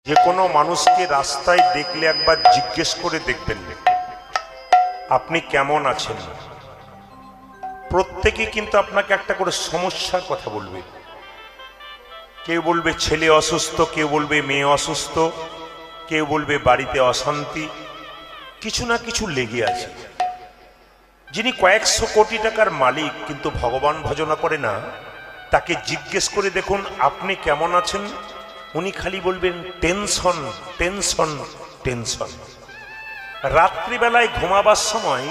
যে কোনো মানুষকে রাস্তায় দেখলে একবার জিজ্ঞেস করে দেখবেন আপনি কেমন আছেন। প্রত্যেকে কিন্তু আপনাকে একটা করে সমস্যার কথা বলবে। কেউ বলবে ছেলে অসুস্থ, কেউ বলবে মেয়ে অসুস্থ, কেউ বলবে বাড়িতে অশান্তি, কিছু না কিছু লেগে আছে। যিনি কয়েকশো কোটি টাকার মালিক কিন্তু ভগবান ভজনা করে না, তাকে জিজ্ঞেস করে দেখুন আপনি কেমন আছেন, উনি খালি বলবেন টেনশন টেনশন টেনশন। রাত্রিবেলায় ঘুমাবার সময়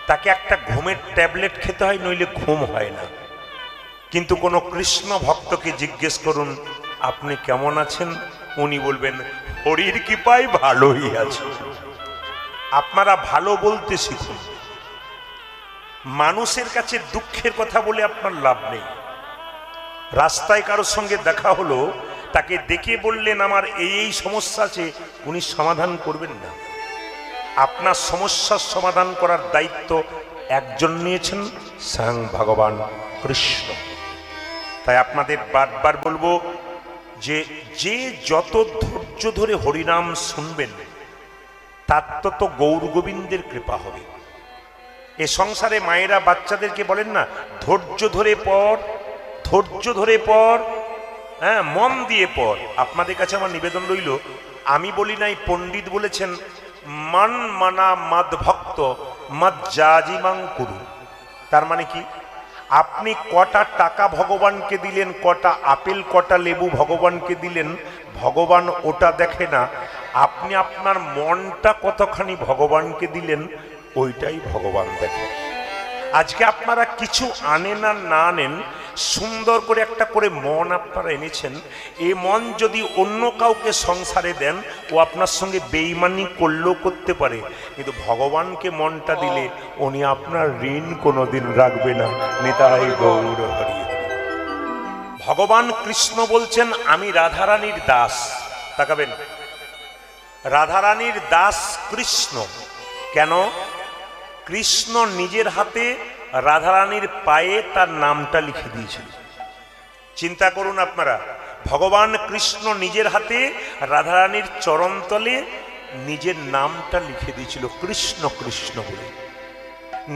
তাকে একটা ঘুমের ট্যাবলেট খেতে হয়, নইলে ঘুম হয় না। কিন্তু কোনো কৃষ্ণ ভক্তকে জিজ্ঞেস করুন আপনি কেমন আছেন, উনি বলবেন হরির কৃপায় ভালোই আছে। আপনারা ভালো বলতে শিখুন। মানুষের কাছে দুঃখের কথা বলে আপনার লাভ নেই। রাস্তায় কারোর সঙ্গে দেখা হলো, তাকে দেখে বললেন আমার এই সমস্যা আছে, উনি সমাধান করবেন না। আপনার সমস্যার সমাধান করার দায়িত্ব একজন নিয়েছেন, স্বয়ং ভগবান কৃষ্ণ। তাই আপনাদের বারবার বলবো যে যে যত ধৈর্য ধরে হরিনাম শুনবেন তার তত গৌর গোবিন্দের কৃপা হবে। এ সংসারে মায়েরা বাচ্চাদেরকে বলেন না ধৈর্য ধরে পড়, ধৈর্য ধরে পড়, হ্যাঁ মন দিয়ে পড়। আপনাদের কাছে আমার নিবেদন রইল, আমি বলি নাই, পণ্ডিত বলেছেন মান মানা মাদ ভক্ত মাদ জাজিমাং কুরু। তার মানে কি, আপনি কটা টাকা ভগবানকে দিলেন, কটা আপেল কটা লেবু ভগবানকে দিলেন, ভগবান ওটা দেখে না। আপনি আপনার মনটা কতখানি ভগবানকে দিলেন, ওইটাই ভগবান দেখে। আজকে আপনারা কিছু আনেন আর না আনেন, সুন্দর করে একটা করে মন আপনারা এনেছেন। এই মন যদি অন্য কাউকে সংসারে দেন, ও আপনার সঙ্গে বেঈমানি করলেও করতে পারে, কিন্তু ভগবানকে মনটা দিলে উনি আপনার ঋণ কোনোদিন রাখবে না। নিতাই গৌর হরি। ভগবান কৃষ্ণ বলছেন আমি রাধারানীর দাস। তাকাবেন, রাধারানীর দাস কৃষ্ণ। কেন? কৃষ্ণ নিজের হাতে রাধারানীর পায়ে তার নামটা লিখে দিয়েছিল। চিন্তা করুন আপনারা, ভগবান কৃষ্ণ নিজের হাতে রাধারানীর চরণতলে নিজের নামটা লিখে দিয়েছিল, কৃষ্ণ কৃষ্ণ বলে।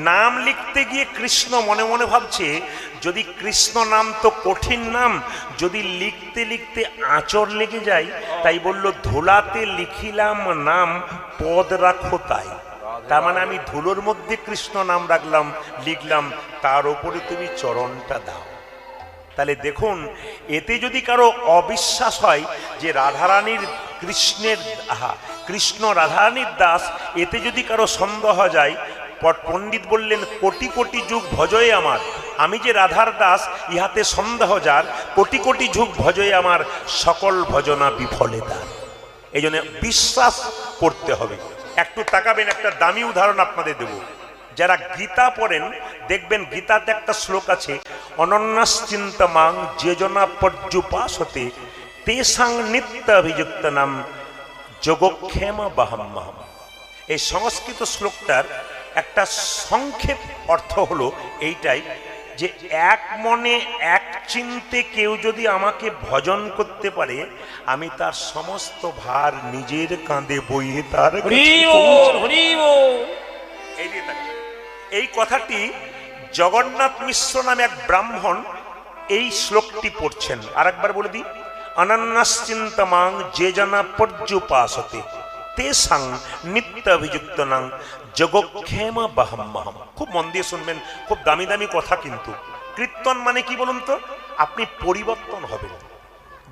নাম লিখতে গিয়ে কৃষ্ণ মনে মনে ভাবছে যদি কৃষ্ণ নাম তো কঠিন নাম, যদি লিখতে লিখতে আঁচড় লেগে যায়, তাই বলল ধুলাতে লিখিলাম নাম পদ রাখো তাই। তার মানে আমি ধুলোর মধ্যে কৃষ্ণ নাম রাখলাম, লিখলাম, তার উপরে তুমি চরণটা দাও। তাহলে দেখুন, এতে যদি কারো অবিশ্বাস হয় যে রাধারানীর কৃষ্ণের কৃষ্ণ রাধারানীর দাস, এতে যদি কারো সন্দেহ যায়, পণ্ডিত বললেন কোটি কোটি যুগ ভজয়ে আমার, আমি যে রাধার দাস ইহাতে সন্দেহ যার, কোটি কোটি যুগ ভজয়ে আমার, সকল ভজনা বিফলে তার। এই জন্য বিশ্বাস করতে হবে। একটু তাকাবেন, একটা দামি উদাহরণ আপনাদের দেব। যারা গীতা পড়েন দেখবেন গীতাতে একটা শ্লোক আছে, অনন্যাশ্চিন্তমাং যে জনা পর্যুপাসতে তেসাং নিত্য অভিযুক্ত নাম যোগক্ষেম বাহাম্মাহম। এই সংস্কৃত শ্লোকটার একটা সংক্ষেপ অর্থ হলো এইটাই, যে এক মনে এক চিন্তে কেউ যদি আমাকে ভজন করতে পারে, আমি তার সমস্ত ভার নিজের কাঁধে বইয়ে তার এই কথাটি জগন্নাথ মিশ্র নামে এক ব্রাহ্মণ এই শ্লোকটি পড়ছেন। আর একবার বলে দিই, অনন্যাশ্চিন্তমাং যে জনা পর্যুপাসতে তেসাং নিত্য অভিযুক্ত নাং যোগক্ষেম বাহাম্মাহম। খুব মন দিয়ে শুনবেন, খুব দামি দামি কথা। কিন্তু কীর্তন মানে কি বলুন তো? আপনি পরিবর্তন হবেন।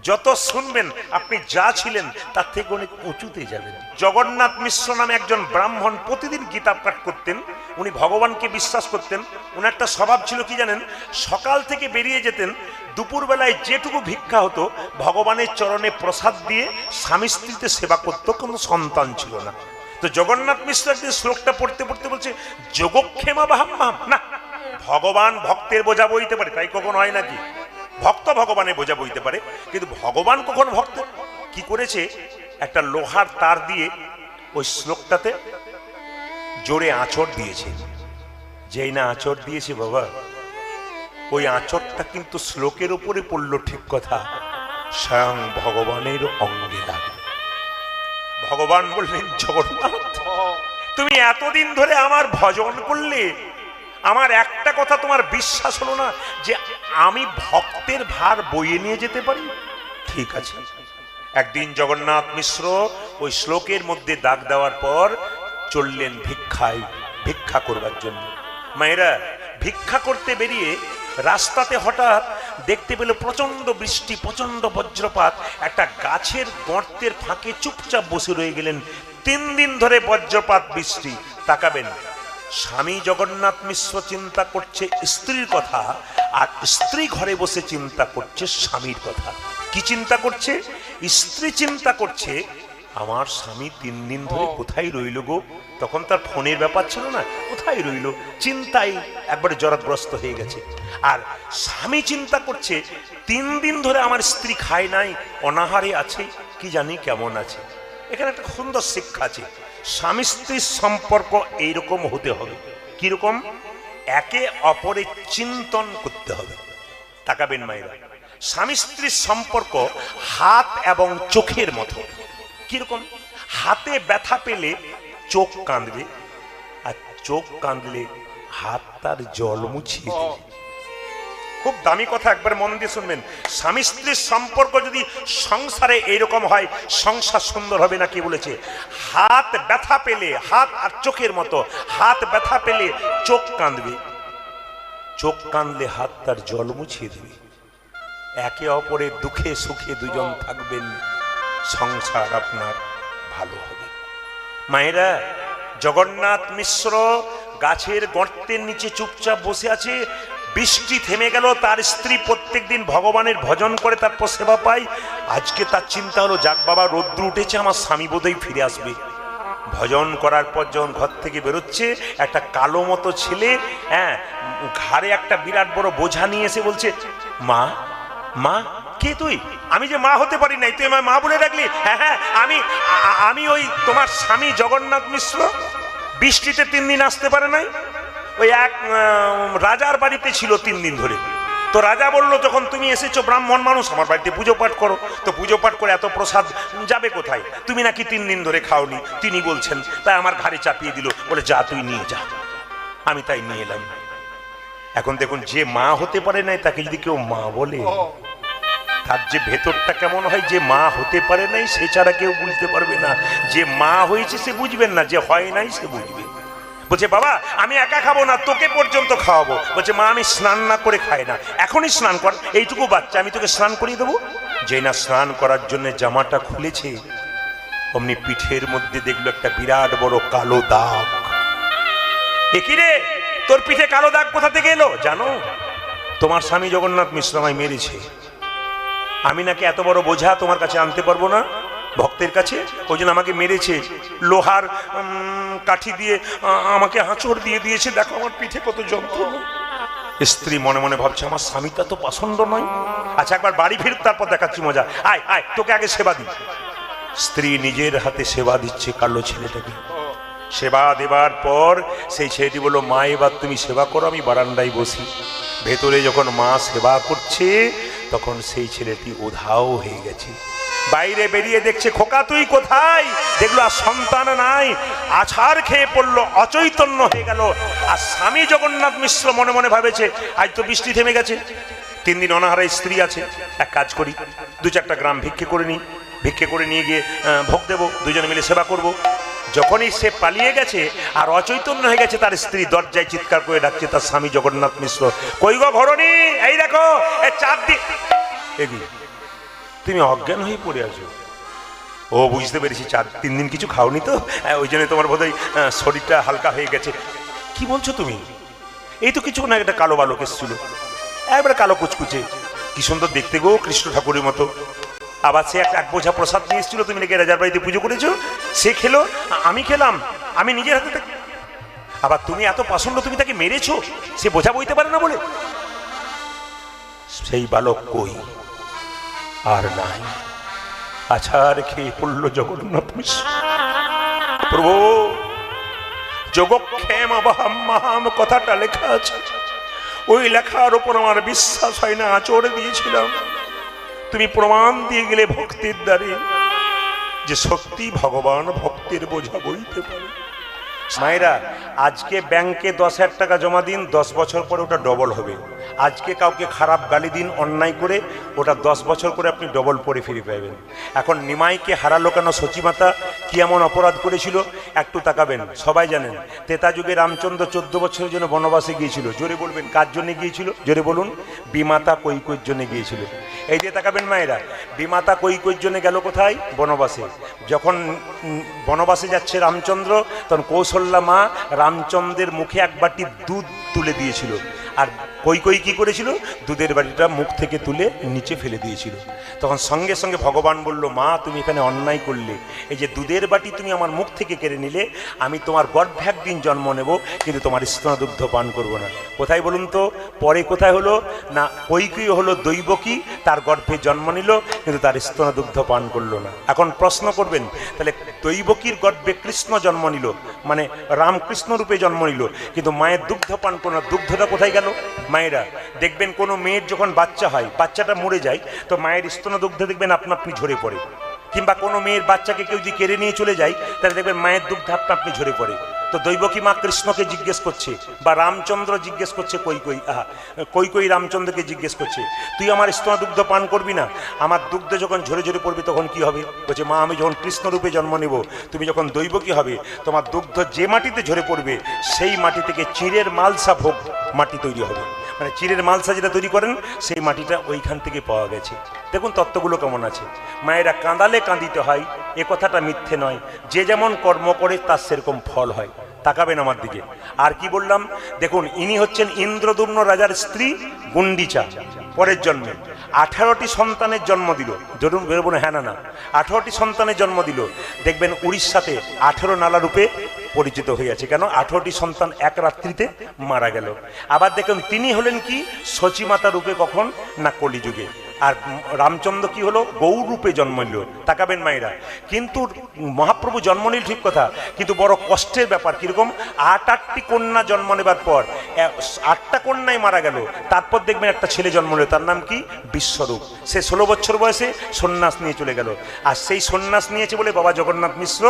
যত শুনবেন আপনি যা ছিলেন তার থেকে অনেক উঁচুতে যাবেন। জগন্নাথ মিশ্র নামে একজন ব্রাহ্মণ প্রতিদিন গীতা পাঠ করতেন। উনি ভগবানকে বিশ্বাস করতেন। ওনার একটা স্বভাব ছিল কি জানেন? সকাল থেকে বেরিয়ে যেতেন, দুপুরবেলায় যেটুকু ভিক্ষা হতো ভগবানের চরণে প্রসাদ দিয়ে স্বামী স্ত্রীতে সেবা করতো, কোনো সন্তান ছিল না। তো জগন্নাথ মিশ্র একদিন শ্লোকটা পড়তে পড়তে বলছে যোগক্ষেমা বাহাম্মাহম। না, ভগবান ভক্তের বোঝা বইতে পারে, তাই কখন হয় নাকি? ভক্ত ভগবানের বোঝা বইতে পারে, কিন্তু ভগবান কখন ভক্ত কি করেছে? একটা লোহার তার দিয়ে ওই শ্লোকটাতে জোরে আঁচড় দিয়েছে। যেই না আঁচড় দিয়েছে বাবা, ওই আঁচড়টা কিন্তু শ্লোকের উপরে পড়লো ঠিক কথা, স্বয়ং ভগবানের অঙ্গে লাগে। ভগবান বললেন, জগন্নাথ তুমি এতদিন ধরে আমার ভজন করলে, আমার একটা কথা তোমার বিশ্বাস হলো না যে আমি ভক্তের ভার বইয়ে নিয়ে যেতে পারি? ঠিক আছে। একদিন জগন্নাথ মিশ্র ওই শ্লোকের মধ্যে দাগ দেওয়ার পর চললেন ভিক্ষা করবার জন্য। মায়েরা, ভিক্ষা করতে বেরিয়ে রাস্তাতে হঠাৎ দেখতে পেল প্রচন্ড বৃষ্টি, প্রচন্ড বজ্রপাত। একটা গাছের গর্তের ফাঁকে চুপচাপ বসে রয়ে গেলেন। 3 দিন ধরে বজ্রপাত, বৃষ্টি। তাকাবেন, স্বামী জগন্নাথ মিশ্র চিন্তা করছে স্ত্রীর কথা, আর স্ত্রী ঘরে বসে চিন্তা করছে স্বামীর কথা। কি চিন্তা করছে? স্ত্রী চিন্তা করছে, আমার স্বামী 3 দিন ধরে কোথায় রইল গো? তখন তার ফোনের ব্যাপার ছিল না, কোথায় রইল, চিন্তায় একবারে জড়গ্রস্ত হয়ে গেছে। আর স্বামী চিন্তা করছে, 3 দিন ধরে আমার স্ত্রী খায় নাই, অনাহারে আছে, কি জানি কেমন আছে। এখানে একটা সুন্দর শিক্ষা আছে। স্বামী স্ত্রীর সম্পর্ক এইরকম হতে হবে। কিরকম? একে অপরের চিন্তন করতে হবে। তাকাবেন মায়েরা, স্বামী স্ত্রীর সম্পর্ক হাত এবং চোখের মতো। কিরকম? হাতে ব্যথা পেলে চোখ কাঁদবে, আর চোখ কাঁদলে হাত তার জল মুছিয়ে দেবে। খুব দামি কথা, একবার মন দিয়ে শুনবেন। স্বামী স্ত্রীর সম্পর্ক যদি সংসারে এইরকম হয়, সংসার সুন্দর হবে না। কি বলেছে? হাত ব্যথা পেলে, হাত আর চোখের মতো, হাত ব্যথা পেলে চোখ কাঁদবে, চোখ কাঁদলে হাত তার জল মুছিয়ে দেবে। একে অপরের দুঃখে সুখে দুজন থাকবেন, সংসার আপনার ভালো হবে। মায়েরা, জগন্নাথ মিশ্র গাছের গর্তের নিচে চুপচাপ বসে আছে। বৃষ্টি থেমে গেল, তার স্ত্রী প্রত্যেকদিন ভগবানের ভজন করে তারপর সেবা পায়। আজকে তার চিন্তা হলো, যাক বাবা, রৌদ্র উঠেছে, আমার স্বামী বোধহয় ফিরে আসবে। ভজন করার পর যখন ঘর থেকে বেরোচ্ছে, একটা কালো মতো ছেলে, ঘাড়ে একটা বিরাট বড় বোঝা নিয়ে এসে বলছে, মা, মা, কে তুই? আমি যে মা হতে পারি নাই, তুই আমার মা বলে ডাকলি? হ্যাঁ হ্যাঁ, আমি ওই তোমার স্বামী জগন্নাথ মিশ্র। বৃষ্টিতে 3 দিন আসতে পারে নাই, ওই এক রাজার বাড়িতে ছিল 3 দিন ধরে। তো রাজা বললো, যখন তুমি এসেছো, ব্রাহ্মণ মানুষ, আমার বাড়িতে পুজো পাঠ করো। তো পুজো পাঠ করে এত প্রসাদ যাবে কোথায়? তুমি নাকি 3 দিন ধরে খাওনি, তিনি বলছেন। তাই আমার ঘাড়ে চাপিয়ে দিল, বলে যা তুই নিয়ে যা। আমি তাই নিয়ে এলাম। এখন দেখুন, যে মা হতে পারে নাই তাকে যদি কেউ মা বলে, তার যে ভেতরটা কেমন হয়, যে মা হতে পারে নাই সে ছাড়া কেউ বুঝতে পারবে না। যে মা হয়েছে সে বুঝবেন না, যে হয় নাই সে বুঝবে। বলছে, বাবা আমি একা খাবো না, তোকে পর্যন্ত খাওয়াবো। বলছে, মা আমি স্নান না করে খাই না। এখনই স্নান কর, এইটুকু বাচ্চা, আমি তোকে স্নান করিয়ে দেবো। যে না স্নান করার জন্য জামাটা খুলেছে, অমনি পিঠের মধ্যে দেখলো একটা বিরাট বড় কালো দাগ। কি রে, তোর পিঠে কালো দাগ কোথা থেকে এলো? জানো, তোমার স্বামী জগন্নাথ মিশ্র আমায় মেরেছে। আমি নাকি এত বড় বোঝা তোমার কাছে আনতে পারবো না, ভক্তের কাছে, ওই জন্য আমাকে মেরেছে। লোহার কাঠি দিয়ে আমাকে আঁচড় দিয়ে দিয়েছে। দেখো আমার পিঠে কত যন্ত্রণা। স্ত্রী মনে মনে ভাবছে, আমার স্বামীটা তো পছন্দ নয়। আচ্ছা একবার বাড়ি ফির, তারপর দেখাচ্ছি মজা। আয় আয়, তোকে আগে সেবা দিই। স্ত্রী নিজের হাতে সেবা দিচ্ছে কালো ছেলেটাকে। সেবা দেবার পর সেই ছেলেটি বলল, মা এবার তুমি সেবা করো, আমি বারান্দায় বসি। ভেতরে যখন মা সেবা করছে, তখন সেই ছেলেটি উধাও হয়ে গেছে। বাইরে বেরিয়ে দেখছে, খোকা তুই কোথায়? দেখলো আর সন্তান নাই, আছাড় খেয়ে পড়লো, অচৈতন্য হয়ে গেল। আর স্বামী জগন্নাথ মিশ্র মনে মনে ভাবেছে, আজ তো বৃষ্টি থেমে গেছে, 3 দিন অনাহারে স্ত্রী আছে, এক কাজ করি, 2-4টা গ্রাম ভিক্ষে করে নিই, ভিক্ষে করে নিয়ে গিয়ে ভোগ দেবো, দুজনে মিলে সেবা করব। যখনই সে পালিয়ে গেছে আর অচৈতন্য হয়ে গেছে, তার স্ত্রী দরজায় চিৎকার করে ডাকছে তার স্বামী জগন্নাথ মিশ্র, কই গো ঘরণী, এই দেখো এ চাপ দি। তুমি অজ্ঞান হয়ে পড়ে আছো। ও বুঝতে পেরেছি, 3 দিন কিছু খাওনি তো, ওই জন্য তোমার বোধহয় শরীরটা হালকা হয়ে গেছে। কি বলছো তুমি? এই তো কিছু না, একটা কালো বালক এসেছিল, একবারে কালো কুচকুচে, কি সুন্দর দেখতে গো, কৃষ্ণ ঠাকুরের মতো। আবার সে এক বোঝা প্রসাদ নিয়ে এসেছিল, তুমি নাকি রাজার বাড়িতে পুজো করেছো, সে খেলো, আমি খেলাম, আমি নিজের হাতে। আবার তুমি এত পছন্দ, তুমি তাকে মেরেছো, সে বোঝা বইতে পারে না বলে। সেই বালক কই? আর নাই, আছাড় খেয়ে পড়ল জগন্নাথ মিশ্র। প্রভু, যোগক্ষেম অবহাম কথাটা লেখা আছে, ওই লেখার উপর আমার বিশ্বাস হয় না, আঁচড় দিয়েছিলাম, তুমি প্রমাণ দিয়ে গেলে ভক্তির দ্বারে। যে সত্যি ভগবান ভক্তের বোঝা বইতে পারে। মায়েরা, আজকে ব্যাংকে 10,000 টাকা জমা দিন, 10 বছর পরে ওটা ডবল হবে। আজকে কাউকে খারাপ গালি দিন অন্যায় করে, ওটা 10 বছর করে আপনি ডবল পরে ফিরে পাবেন। এখন নিমাইকে হারালো কেন সচিমাতা? কি এমন অপরাধ করেছিল? একটু তাকাবেন। সবাই জানেন ত্রেতা যুগে রামচন্দ্র 14 বছরের জন্য বনবাসে গিয়েছিল। জোরে বলবেন, কার জন্য গিয়েছিল? জোরে বলুন। বিমাতা কৈকেয়ীর জন্য গিয়েছিল। এই যে তাকাবেন মায়েরা, বিমাতা কৈকেয়ীর জন্য গেল কোথায়? বনবাসে। যখন বনবাসে যাচ্ছে রামচন্দ্র, তখন কৌশল্যা মা রামচন্দ্রের মুখে এক বাটি দুধ তুলে দিয়েছিল। আর কৈকেয়ী কি করেছিল? দুধের বাটিটা মুখ থেকে তুলে নিচে ফেলে দিয়েছিল। তখন সঙ্গে সঙ্গে ভগবান বলল, মা তুমি এখানে অন্যায় করলে, এই যে দুধের বাটি তুমি আমার মুখ থেকে কেড়ে নিলে, আমি তোমার গর্ভে একদিন জন্ম নেব, কিন্তু তোমার স্তনদুগ্ধ পান করব না। কোথায় বলুন তো? পরে কোথায় হলো না, কৈকেয়ী হলো দৈবকী, তার গর্ভে জন্ম নিল, কিন্তু তার স্তনদুগ্ধ পান করলো না। এখন প্রশ্ন করবেন, তাহলে দৈবকীর গর্ভে কৃষ্ণ জন্ম নিল, মানে রামকৃষ্ণ রূপে জন্ম নিল, কিন্তু মায়ের দুগ্ধ পান করলো না, দুগ্ধটা কোথায় গেল? মায়েরা দেখবেন, কোনো মেয়ের যখন বাচ্চা হয়, বাচ্চাটা মরে যায়, তো মায়ের স্তনদুগ্ধ দেখবেন আপনা আপনি ঝরে পড়ে। কিংবা কোনো মেয়ের বাচ্চাকে কেউ যদি কেড়ে নিয়ে চলে যায়, তাহলে দেখবেন মায়ের দুগ্ধ আপনা আপনি ঝরে পড়ে। তো দৈবকী মা কৃষ্ণকে জিজ্ঞেস করছে, বা রামচন্দ্র জিজ্ঞেস করছে কৈকেয়ী রামচন্দ্রকে জিজ্ঞেস করছে, তুই আমার স্তনদুগ্ধ পান করবি না? আমার দুগ্ধ যখন ঝরে ঝরে পড়বে তখন কি হবে? বলছে, মা আমি যখন কৃষ্ণরূপে জন্ম নেব, তুমি যখন দৈবকী হবে, তোমার দুগ্ধ যে মাটিতে ঝরে পড়বে, সেই মাটি থেকে চিঁড়ের মালসা ভোগ মাটি তৈরি হবে। মানে চিঁড়ের মালসা যেটা তৈরি করেন, সেই মাটিটা ওইখান থেকে পাওয়া গেছে। দেখুন তত্ত্বগুলো কেমন আছে। মায়েরা, কাঁদালে কাঁদিতে হয়, এ কথাটা মিথ্যে নয়। যে যেমন কর্ম করে তার সেরকম ফল হয়। তাকাবেন আমার দিকে। আর কি বললাম দেখুন, ইনি হচ্ছেন ইন্দ্রদুম্ন রাজার স্ত্রী গুন্ডিচা। পরের জন্মে 18টি সন্তানের জন্ম দিল। ধরুন বেরোবো, হ্যাঁ না 18টি সন্তানের জন্ম দিল। দেখবেন উড়িষ্যাতে 18 নালা রূপে পরিচিত হয়ে আছে। কেন? 18টি সন্তান এক রাত্রিতে মারা গেল। আবার দেখুন, তিনি হলেন কি সচিমাতা রূপে, কখন না কলিযুগে। আর রামচন্দ্র কি হলো? গৌর রূপে জন্ম নিল। তাকাবেন মায়েরা, কিন্তু মহাপ্রভু জন্ম নিল ঠিক কথা, কিন্তু বড় কষ্টের ব্যাপার। কিরকম? 8টি কন্যা জন্ম নেবার পর 8টা কন্যাই মারা গেল। তারপর দেখবেন একটা ছেলে জন্ম নিল, তার নাম কি? বিশ্বরূপ। সে 16 বছর বয়সে সন্ন্যাস নিয়ে চলে গেল। আর সেই সন্ন্যাস নিয়েছে বলে বাবা জগন্নাথ মিশ্র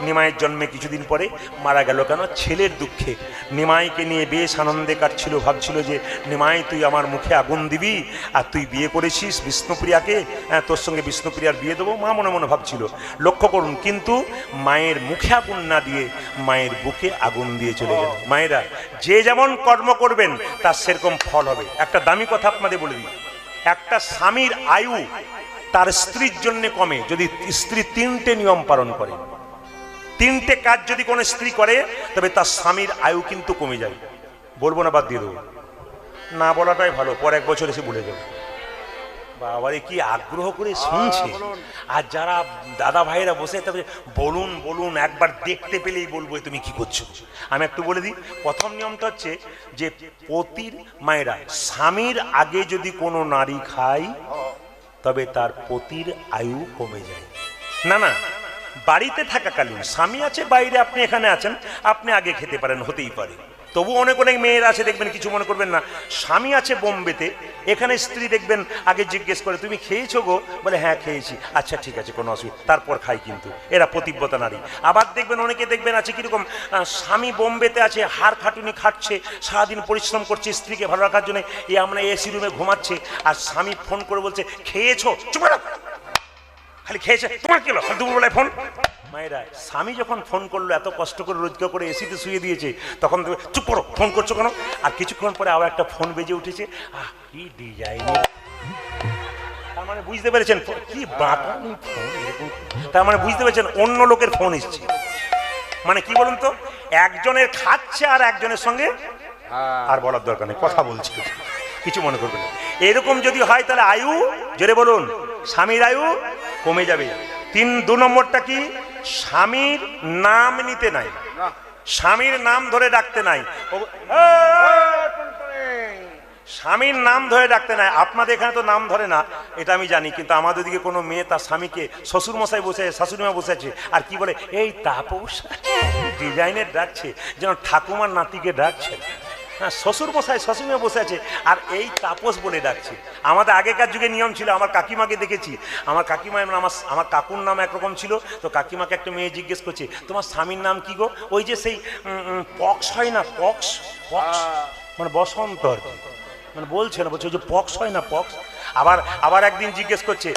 নিমাইয়ের জন্মে কিছুদিন পরে মারা গেল। কেন? ছেলের দুঃখে। নিমাইকে নিয়ে বেশ আনন্দে কাটছিল, ভাবছিল যে নিমাই তুই আমার মুখে আগুন দিবি, আর তুই বিয়ে করেছিস বিষ্ণুপ্রিয়াকে, তোর সঙ্গে বিষ্ণুপ্রিয়ার বিয়ে দেবো, মা মনে মনে ভাবছিল। লক্ষ্য করুন, কিন্তু মায়ের মুখে আগুন না দিয়ে মায়ের বুকে আগুন দিয়ে চলে গেল। মায়েরা, যে যেমন কর্ম করবেন তার সেরকম ফল হবে। একটা দামি কথা আপনাদের বলে দিই, একটা স্বামীর আয়ু তার স্ত্রীর জন্য কমে যদি স্ত্রী 3টে নিয়ম পালন করে। 3টে কাজ যদি কোনো স্ত্রী করে, তবে তার স্বামীর আয়ু কিন্তু কমে যায়। বলবো না, বাদ দিয়ে দেবো, না বলাটাই ভালো, পর 1 বছর এসে ভুলে যাবে। বাবারে কি আগ্রহ করে শুনছে। আর যারা দাদা ভাইরা বসে তবে বলুন বলুন, একবার দেখতে পেলেই বলবো তুমি কি করছো। আমি একটু বলে দিই, প্রথম নিয়মটা হচ্ছে যে পতির, মায়েরা, স্বামীর আগে যদি কোনো নারী খায়, তবে তার পতির আয়ু কমে যায়। না বাড়িতে থাকাকালীন, স্বামী আছে বাইরে, আপনি এখানে আছেন, আপনি আগে খেতে পারেন, হতেই পারে। তবু অনেক মেয়েরা আছে দেখবেন, কিছু মনে করবেন না, স্বামী আছে বোম্বেতে, এখানে স্ত্রী দেখবেন আগে জিজ্ঞেস করে, তুমি খেয়েছো গো? বলে হ্যাঁ খেয়েছি। আচ্ছা ঠিক আছে, কোনো অসুবিধা, তারপর খাই। কিন্তু এরা পতিব্রতা নারী। আবার দেখবেন অনেকে দেখবেন আছে কিরকম, স্বামী বোম্বেতে আছে, হাড় খাটুনি খাটছে, সারাদিন পরিশ্রম করছে স্ত্রীকে ভালো রাখার জন্য, আমরা এসি রুমে ঘুমাচ্ছে, আর স্বামী ফোন করে বলছে খেয়েছো? চুপ করো, খালি খেয়েছে, তোমার কি হলো দুপুরবেলায় ফোন? মায়েরা, স্বামী যখন ফোন করলো, এত কষ্ট করে রোজগার করে এসিতে শুয়ে দিয়েছে, তখন চুপ করো, ফোন করছো কেন? আর কিছুক্ষণ পরে আবার একটা ফোন বেজে উঠেছে, কি ডিজাইন। তার মানে বুঝতে পেরেছেন কি বাটানি ফোন, তার মানে বুঝতে পেরেছেন অন্য লোকের ফোন এসছে। মানে কি বলুন তো, একজনের খাচ্ছে আর একজনের সঙ্গে, আর বলার দরকার নেই, কথা বলছি, কিছু মনে করবেন না। এরকম যদি হয় তাহলে আয়ু, জোরে বলুন, স্বামীর আয়ু কমে যাবে। 2 নম্বরটা কি? স্বামীর নাম নিতে নাই, স্বামীর নাম ধরে ডাকতে নাই, স্বামীর নাম ধরে ডাকতে নাই। আপনাদের এখানে তো নাম ধরে না, এটা আমি জানি, কিন্তু আমাদের দিকে কোনো মেয়ে তার স্বামীকে শ্বশুর মশাই বসে, শাশুড়িমা বসে আছে, আর কি বলে, এই তাপস, ডিজাইনের ডাকছে, যেন ঠাকুমার নাতিকে ডাকছে। হ্যাঁ, শ্বশুর মশাই শ্বশুরে বসে আছে আর এই তাপস বলে ডাকছে। আমাদের আগেকার যুগে নিয়ম ছিল, আমার কাকিমাকে দেখেছি, আমার কাকিমা আমার কাকুর নাম একরকম ছিল, তো কাকিমাকে একটা মেয়ে জিজ্ঞেস করছে তোমার স্বামীর নাম কি গো? ওই যে সেই পক্স হয় না, পক্স পক্স মানে বসন্ত আর কি, মানে বলছে না, বলছে ওই যে পক্স হয় না, পক্স। আবার একদিন জিজ্ঞেস করছে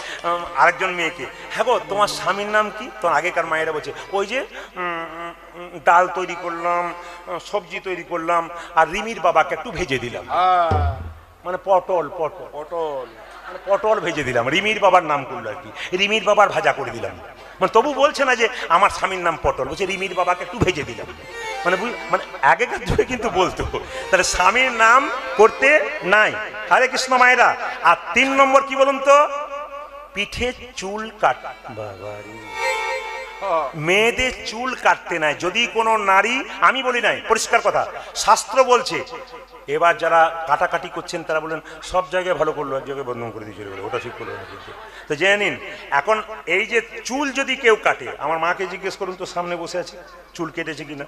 আরেকজন মেয়েকে, হ্যাঁ গো তোমার স্বামীর নাম কি? তো আগেকার মায়েরা বলছে ওই যে ডাল তৈরি করলাম, সবজি তৈরি করলাম, আর রিমির বাবাকে একটু ভেজে দিলাম, মানে পটল পটল পটল মানে পটল ভেজে দিলাম, রিমির বাবার নাম করলো আর কি, রিমির বাবার ভাজা করে দিলাম। মানে তবু বলছে না যে আমার স্বামীর নাম পটল, বলছে রিমির বাবাকে একটু ভেজে দিলাম। মানে মানে আগেকার যুগে কিন্তু বলতো, তাহলে স্বামীর নাম করতে নাই। হরে কৃষ্ণ মায়েরা। আর 3 নম্বর কি বলুন তো, পিঠে চুল কাট। বাবারি, মেয়েদের চুল কাটতে নাই। যদি কোনো নারী, আমি বলি নাই, পরিষ্কার কথা, শাস্ত্র বলছে। এবার যারা কাটাকাটি করছেন তারা বলেন সব জায়গায় ভালো করলো, এক জায়গায় বদনাম করে দিয়েছিল, ওটা ঠিক করলো না। কিন্তু তো জেনে নিন, এখন এই যে চুল যদি কেউ কাটে, আমার মাকে জিজ্ঞেস করুন তো, সামনে বসে আছে, চুল কেটেছে কিনা।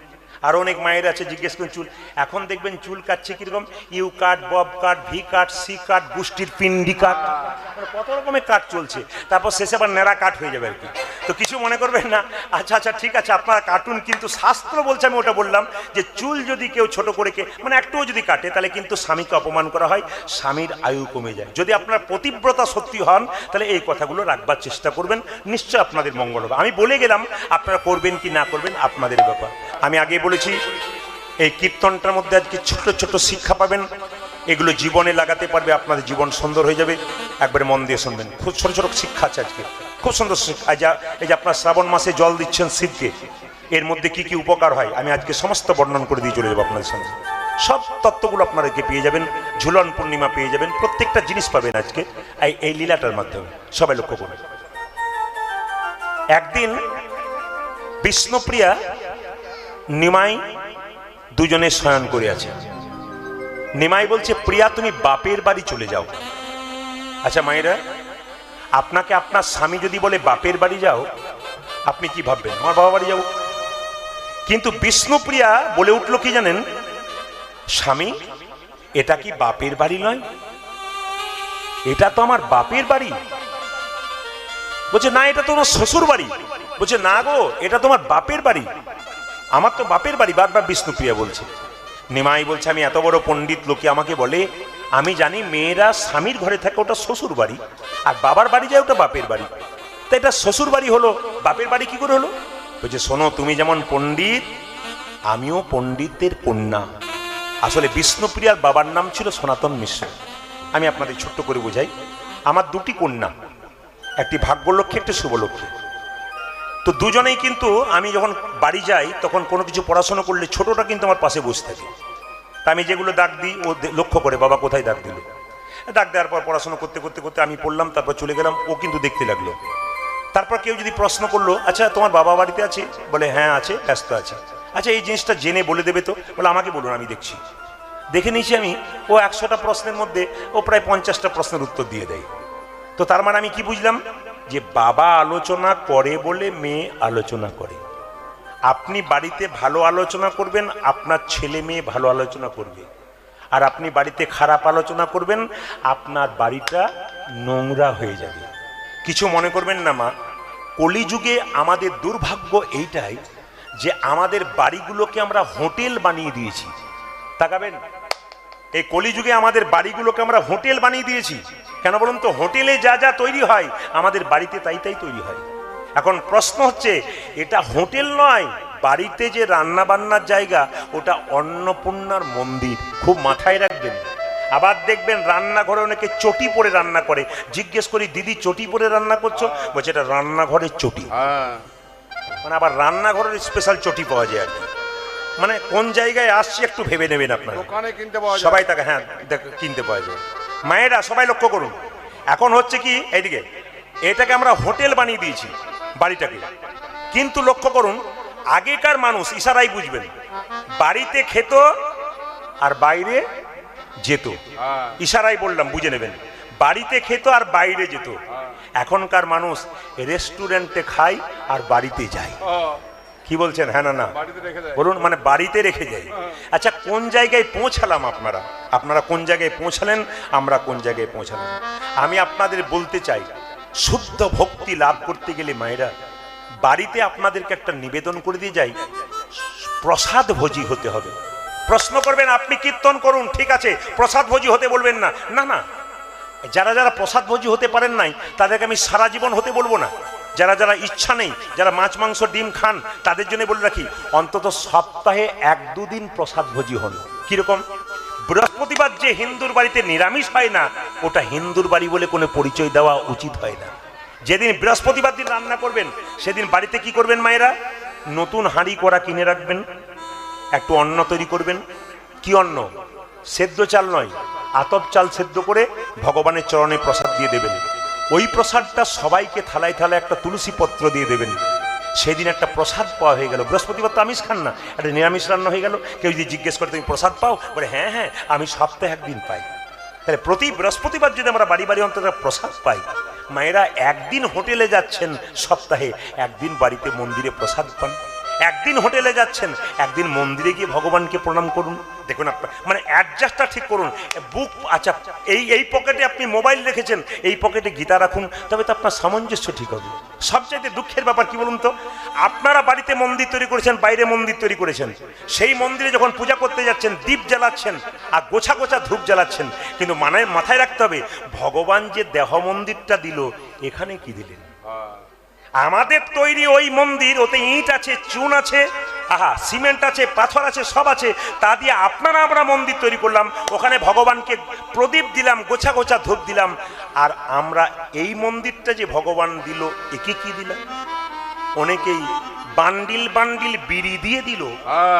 আর অনেক মায়ের আছে, জিজ্ঞেস করুন চুল। এখন দেখবেন চুল কাটছে কিরকম, U cut, bob cut, V cut, C cut, গোষ্ঠীর পিন্ডি কাট, মানে কত রকমের কাট চলছে। তারপর শেষে আবার নেড়া কাট হয়ে যাবে আর কি। তো কিছু মনে করবেন না, আচ্ছা আচ্ছা ঠিক আছে আপনারা কাটুন, কিন্তু শাস্ত্র বলছে, আমি ওটা বললাম যে চুল যদি কেউ ছোট করে মানে একটুও যদি কাটে, তাহলে কিন্তু স্বামীকে অপমান করা হয়, স্বামীর আয়ু কমে যায়। যদি আপনার পতিব্রতা সত্যি হন, তাহলে এই কথাগুলো রাখবার চেষ্টা করবেন, নিশ্চয় আপনাদের মঙ্গল হবে। আমি বলে গেলাম, আপনারা করবেন কি না করবেন আপনাদের ব্যাপার। আমি আগে বলেছি, এই কীর্তনটার মধ্যে আজকে ছোট ছোট শিক্ষা পাবেন, এগুলো জীবনে লাগাতে পারবে, আপনাদের জীবন সুন্দর হয়ে যাবে। একবারে মন দিয়ে শুনবেন, খুব ছোট ছোট শিক্ষা আছে আজকে, খুব সুন্দর শিক্ষা। এই যে আপনার শ্রাবণ মাসে জল দিচ্ছেন শিবকে, এর মধ্যে কি কি উপকার হয় আমি আজকে সমস্ত বর্ণন করে দিয়ে চলে যাবো আপনাদের সঙ্গে। সব তত্ত্বগুলো আপনাদেরকে পেয়ে যাবেন, ঝুলন পূর্ণিমা পেয়ে যাবেন, প্রত্যেকটা জিনিস পাবেন আজকে এই লীলাটার মাধ্যমে। সবাই লক্ষ্য করুন। একদিন বিষ্ণুপ্রিয়া নিমাই দুজনে শয়ন করে আছে। নিমাই বলছে, প্রিয়া তুমি বাপের বাড়ি চলে যাও। আচ্ছা মায়েরা, আপনাকে আপনার স্বামী যদি বলে বাপের বাড়ি যাও, আপনি কি ভাববেন? আমার বাবা বাড়ি যাও। কিন্তু বিষ্ণুপ্রিয়া বলে উঠলো কি জানেন, স্বামী এটা কি বাপের বাড়ি নয়, এটা তো আমার বাপের বাড়ি। বলছে না, এটা তো আমার শ্বশুর বাড়ি। বলছে না গো, এটা তোমার বাপের বাড়ি, আমার তো বাপের বাড়ি। বারবার বিষ্ণুপ্রিয়া বলছে। নিমাই বলছে, আমি এত বড় পণ্ডিত, লোকে আমাকে বলে, আমি জানি মেয়েরা স্বামীর ঘরে থাকে ওটা শ্বশুর বাড়ি, আর বাবার বাড়ি যায় ওটা বাপের বাড়ি। তা এটা শ্বশুর বাড়ি হলো, বাপের বাড়ি কি করে হলো? বলছে শোনো, তুমি যেমন পণ্ডিত, আমিও পণ্ডিতের কন্যা। আসলে বিষ্ণুপ্রিয়ার বাবার নাম ছিল সনাতন মিশ্র। আমি আপনাদের ছোট্ট করে বোঝাই, আমার 2টি কন্যা, একটি ভাগ্যলক্ষ্মী, একটি শুভলক্ষ্মী। তো দুজনেই কিন্তু আমি যখন বাড়ি যাই তখন কোনো কিছু পড়াশোনা করলে ছোটটা কিন্তু আমার পাশে বসে থাকে। তা আমি যেগুলো দাগ দিই ও লক্ষ্য করে, বাবা কোথায় দাগ দিল। দাগ দেওয়ার পর পড়াশোনা করতে করতে করতে আমি পড়লাম, তারপর চলে গেলাম, ও কিন্তু দেখতে লাগলো। তারপর কেউ যদি প্রশ্ন করলো, আচ্ছা তোমার বাবা বাড়িতে আছে? বলে হ্যাঁ আছে, ব্যস্ত আছে। আচ্ছা এই জিনিসটা জেনে বলে দেবে তো? বলে আমাকে বলুন, আমি দেখছি। দেখে নিয়েছি আমি, ও 100টা প্রশ্নের মধ্যে ও প্রায় 50টা প্রশ্নের উত্তর দিয়ে দেয়। তো তার মানে আমি কি বুঝলাম, যে বাবা আলোচনা করে বলে মেয়ে আলোচনা করে। আপনি বাড়িতে ভালো আলোচনা করবেন, আপনার ছেলে মেয়ে ভালো আলোচনা করবে। আর আপনি বাড়িতে খারাপ আলোচনা করবেন, আপনার বাড়িটা নোংরা হয়ে যাবে। কিছু মনে করবেন না মা, কলিযুগে আমাদের দুর্ভাগ্য এইটাই যে আমাদের বাড়িগুলোকে আমরা হোটেল বানিয়ে দিয়েছি। তাকাবেন, এই কলিযুগে আমাদের বাড়িগুলোকে আমরা হোটেল বানিয়ে দিয়েছি। কেন বলুন তো? হোটেলে যা যা তৈরি হয় আমাদের বাড়িতে তাই তাই তৈরি হয়। এখন প্রশ্ন হচ্ছে, এটা হোটেল নয়, বাড়িতে যে রান্না বান্নার জায়গা ওটা অন্নপূর্ণার মন্দির, খুব মাথায় রাখবেন। আবার দেখবেন রান্নাঘরে অনেকে চটি পরে রান্না করে। জিজ্ঞেস করি, দিদি চটি পরে রান্না করছো? বলছে এটা রান্নাঘরের চটি। মানে আবার রান্নাঘরের স্পেশাল চটি পাওয়া যায় আর কি। মানে কোন জায়গায় আসছে একটু ভেবে নেবেন আপনারা। সবাই তাকে হ্যাঁ কিনতে পাওয়া যায়। মায়েরা সবাই লক্ষ্য করুন, এখন হচ্ছে কি, এইদিকে এটাকে আমরা হোটেল বানিয়ে দিয়েছি বাড়িটাকে। কিন্তু লক্ষ্য করুন, আগেকার মানুষ ইশারাই বুঝবেন, বাড়িতে খেত আর বাইরে যেত। ইশারাই বললাম, বুঝে নেবেন, বাড়িতে খেত আর বাইরে যেত। এখনকার মানুষ রেস্টুরেন্টে খায় আর বাড়িতে যায়। কি বলছেন? হ্যাঁ না না বলুন। মানে বাড়িতে রেখে যাই। আচ্ছা, কোন জায়গায় পৌঁছালাম আপনারা কোন জায়গায় পৌঁছালেন, আমরা কোন জায়গায় পৌঁছালাম? আমি আপনাদের বলতে চাই, শুদ্ধ ভক্তি লাভ করতে গেলে মায়েরা বাড়িতে আপনাদেরকে একটা নিবেদন করে দিয়ে যাই, প্রসাদ ভোজি হতে হবে। প্রশ্ন করবেন আপনি কীর্তন করুন, ঠিক আছে, প্রসাদ ভোজি হতে বলবেন না, না না। যারা যারা প্রসাদ ভোজি হতে পারেন নাই তাদেরকে আমি সারা জীবন হতে বলবো না। যারা যারা ইচ্ছা নেই, যারা মাছ মাংস ডিম খান, তাদের জন্য বলে রাখি অন্তত সপ্তাহে 1-2 দিন প্রসাদ ভোজি হন। কিরকম? বৃহস্পতিবার যে হিন্দুর বাড়িতে নিরামিষ হয় না, ওটা হিন্দুর বাড়ি বলে কোনো পরিচয় দেওয়া উচিত হয় না। যেদিন বৃহস্পতিবার দিন রান্না করবেন, সেদিন বাড়িতে কি করবেন মায়েরা? নতুন হাঁড়ি কড়া কিনে রাখবেন, একটু অন্ন তৈরি করবেন। কি অন্ন? সেদ্ধ চাল নয়, আতপ চাল সেদ্ধ করে ভগবানের চরণে প্রসাদ দিয়ে দেবেন। ওই প্রসাদটা সবাইকে থালায় থালায় একটা তুলসী পত্র দিয়ে দেবেন। সেদিন একটা প্রসাদ পাওয়া হয়ে গেল। বৃহস্পতিবার তো আমিষ খান না, একটা নিরামিষ রান্না হয়ে গেল। কেউ যদি জিজ্ঞেস করে তুমি প্রসাদ পাও, বলে হ্যাঁ হ্যাঁ আমি সপ্তাহে 1 দিন পাই। তাহলে প্রতি বৃহস্পতিবার যদি আমরা বাড়ি বাড়ি অন্তত প্রসাদ পাই, মায়েরা একদিন হোটেলে যাচ্ছেন সপ্তাহে, 1 দিন বাড়িতে মন্দিরে প্রসাদ পান। 1 দিন হোটেলে যাচ্ছেন, 1 দিন মন্দিরে গিয়ে ভগবানকে প্রণাম করুন। দেখুন আপনার মানে অ্যাডজাস্টটা ঠিক করুন। বুক, আচ্ছা এই পকেটে আপনি মোবাইল রেখেছেন, এই পকেটে গীতা রাখুন, তবে তো আপনার সামঞ্জস্য ঠিক হবে। সবচাইতে দুঃখের ব্যাপার কি বলুন তো, আপনারা বাড়িতে মন্দির তৈরি করেছেন, বাইরে মন্দির তৈরি করেছেন, সেই মন্দিরে যখন পূজা করতে যাচ্ছেন দীপ জ্বালাচ্ছেন আর গোছা গোছা ধূপ জ্বালাচ্ছেন, কিন্তু মাথায় রাখতে হবে ভগবান যে দেহ মন্দিরটা দিল, এখানে কি দিলেন? আমাদের তৈরি ওই মন্দির, ওতে ইট আছে, চুন আছে, সিমেন্ট আছে, পাথর আছে, সব আছে, তা দিয়ে আমরা মন্দির তৈরি করলাম। ওখানে ভগবানকে প্রদীপ দিলাম, গোছা গোছা ধূপ দিলাম। আর আমরা এই মন্দিরটা যে ভগবান দিল, একে কি দিলাম? অনেকেই বান্ডিল বান্ডিল বিড়ি দিয়ে দিল,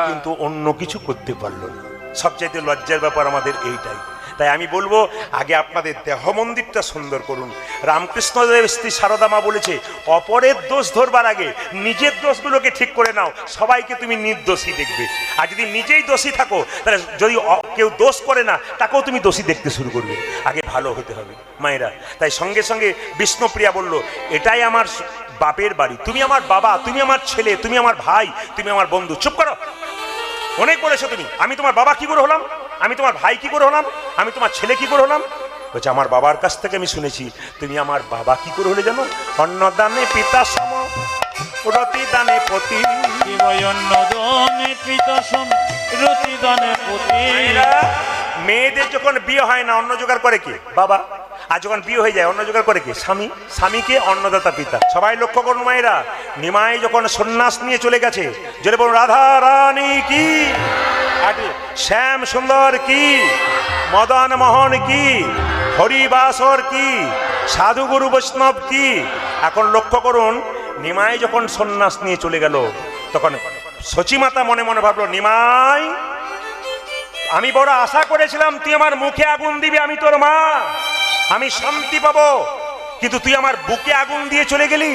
কিন্তু অন্য কিছু করতে পারলো না। সবচাইতে লজ্জার ব্যাপার আমাদের এইটাই। তাই আমি বলবো, আগে আপনাদের দেহ মন্দিরটা সুন্দর করুন। রামকৃষ্ণদেব স্ত্রী সারদা মা বলেছে, অপরের দোষ ধরবার আগে নিজের দোষগুলোকে ঠিক করে নাও, সবাইকে তুমি নির্দোষী দেখবে। আর যদি নিজেই দোষী থাকো, তাহলে যদি কেউ দোষ করে না, তাকেও তুমি দোষী দেখতে শুরু করবে। আগে ভালো হতে হবে মায়েরা। তাই সঙ্গে সঙ্গে বিষ্ণুপ্রিয়া বলল, এটাই আমার বাপের বাড়ি, তুমি আমার বাবা, তুমি আমার ছেলে, তুমি আমার ভাই, তুমি আমার বন্ধু। চুপ করো, অনেক বলেছো তুমি। আমি তোমার বাবা কি করে হলাম? আমি তোমার ভাই কি করে হলাম? আমি তোমার ছেলে কি করে হলাম? বলছে, আমার বাবার কাছ থেকে আমি শুনেছি তুমি আমার বাবা কি করে হলে জানো? অন্নদানে পিতা সম, রতি দানে পতি। মেয়েদের যখন বিয়ে হয় না, অন্ন জোগাড় করে কে? বাবা। আর যখন বিয়ে হয়ে যায়, অন্ন জোগাড় করে কে? স্বামী। স্বামীকে অন্নদাতা পিতা। সবাই লক্ষ্য করুন মায়েরা, নিমাই যখন সন্ন্যাস নিয়ে চলে গেছে, যদি বলুন রাধা রানী কি, শ্যাম সুন্দর কি, মদন মোহন কি, হরিবাসর কি, সাধুগুরু বৈষ্ণব কি। এখন লক্ষ্য করুন, নিমাই যখন সন্ন্যাস নিয়ে চলে গেল, তখন সচিমাতা মনে মনে ভাবলো, নিমাই আমি বড় আশা করেছিলাম তুই আমার মুখে আগুন দিবি, আমি তোর মা, আমি শান্তি পাবো, কিন্তু তুই আমার বুকে আগুন দিয়ে চলে গেলি।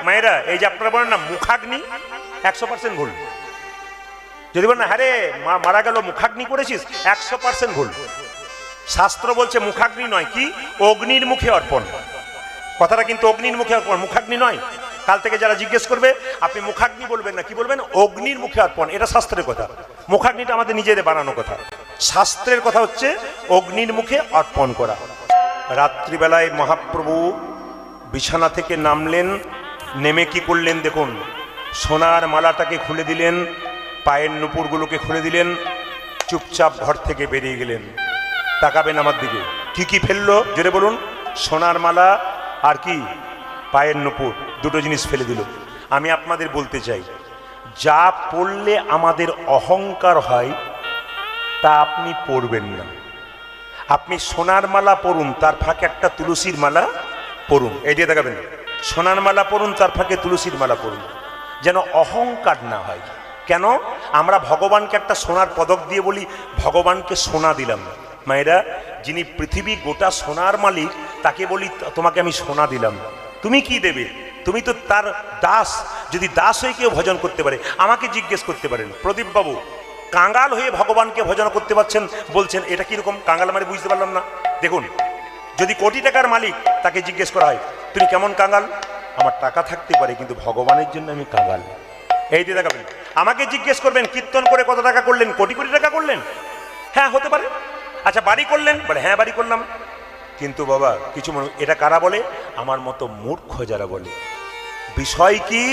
মায়েরা, এই যে আপনারা বলেন না মুখাগ্নি, 100% ভুল। যদি বলেন হ্যাঁ রে মারা গেল মুখাগ্নি করেছিস, 100% ভুল। শাস্ত্র বলছে মুখাগ্নি নয়, কি? অগ্নির মুখে অর্পণ। কথাটা কিন্তু অগ্নির মুখে অর্পণ, মুখাগ্নি নয়। কাল থেকে যারা জিজ্ঞেস করবে, আপনি মুখাগ্নি বলবেন না, কি বলবেন? অগ্নির মুখে অর্পণ। এটা শাস্ত্রের কথা। মুখাগ্নিটা আমাদের নিজেদের বানানো কথা। শাস্ত্রের কথা হচ্ছে অগ্নির মুখে অর্পণ করা। রাত্রিবেলায় মহাপ্রভু বিছানা থেকে নামলেন, নেমে কি করলেন দেখুন, সোনার মালাটাকে খুলে দিলেন, পায়ের নুপুরগুলোকে খুলে দিলেন, চুপচাপ ঘর থেকে বেরিয়ে গেলেন। তাকাবেন আমার দিকে, কি কি ফেললো জোরে বলুন? সোনার মালা আর কি? পায়ের নুপুর, দুটো জিনিস ফেলে দিল। আমি আপনাদের বলতে চাই, যা পড়লে আমাদের অহংকার হয় তা আপনি পড়বেন না। আপনি সোনার মালা পরুন, তার ফাঁকে একটা তুলসীর মালা পরুন। এই দিয়ে দেখাবেন, সোনার মালা পরুন, তার ফাঁকে তুলসীর মালা পরুন, যেন অহংকার না হয়। কেন? আমরা ভগবানকে একটা সোনার পদক দিয়ে বলি ভগবানকে সোনা দিলাম। মায়েরা, যিনি পৃথিবী গোটা সোনার মালিক, তাকে বলি তোমাকে আমি সোনা দিলাম। তুমি কি দেবে? তুমি তো তার দাস। যদি দাস হয়ে কেউ ভজন করতে পারে, আমাকে জিজ্ঞেস করতে পারেন, প্রদীপ বাবু কাঙ্গাল হয়ে ভগবানকে ভজন করতে পারছেন, বলছেন এটা কিরকম? কাঙ্গাল মানে বুঝতে পারলাম না। দেখুন, যদি কোটি টাকার মালিক, তাকে জিজ্ঞেস করা হয় তুমি কেমন কাঙ্গাল? আমার টাকা থাকতে পারে, কিন্তু ভগবানের জন্য আমি কাঙ্গাল। এই দিয়ে দেখাবেন। আমাকে জিজ্ঞেস করবেন কীর্তন করে কত টাকা করলেন, কোটি কোটি টাকা করলেন? হ্যাঁ হতে পারে। আচ্ছা বাড়ি করলেন, বলে হ্যাঁ বাড়ি করলাম। কিন্তু বাবা কিছু মনে, এটা কারা বলে? আমার মতো মূর্খ যারা বলে। বিষয় কি?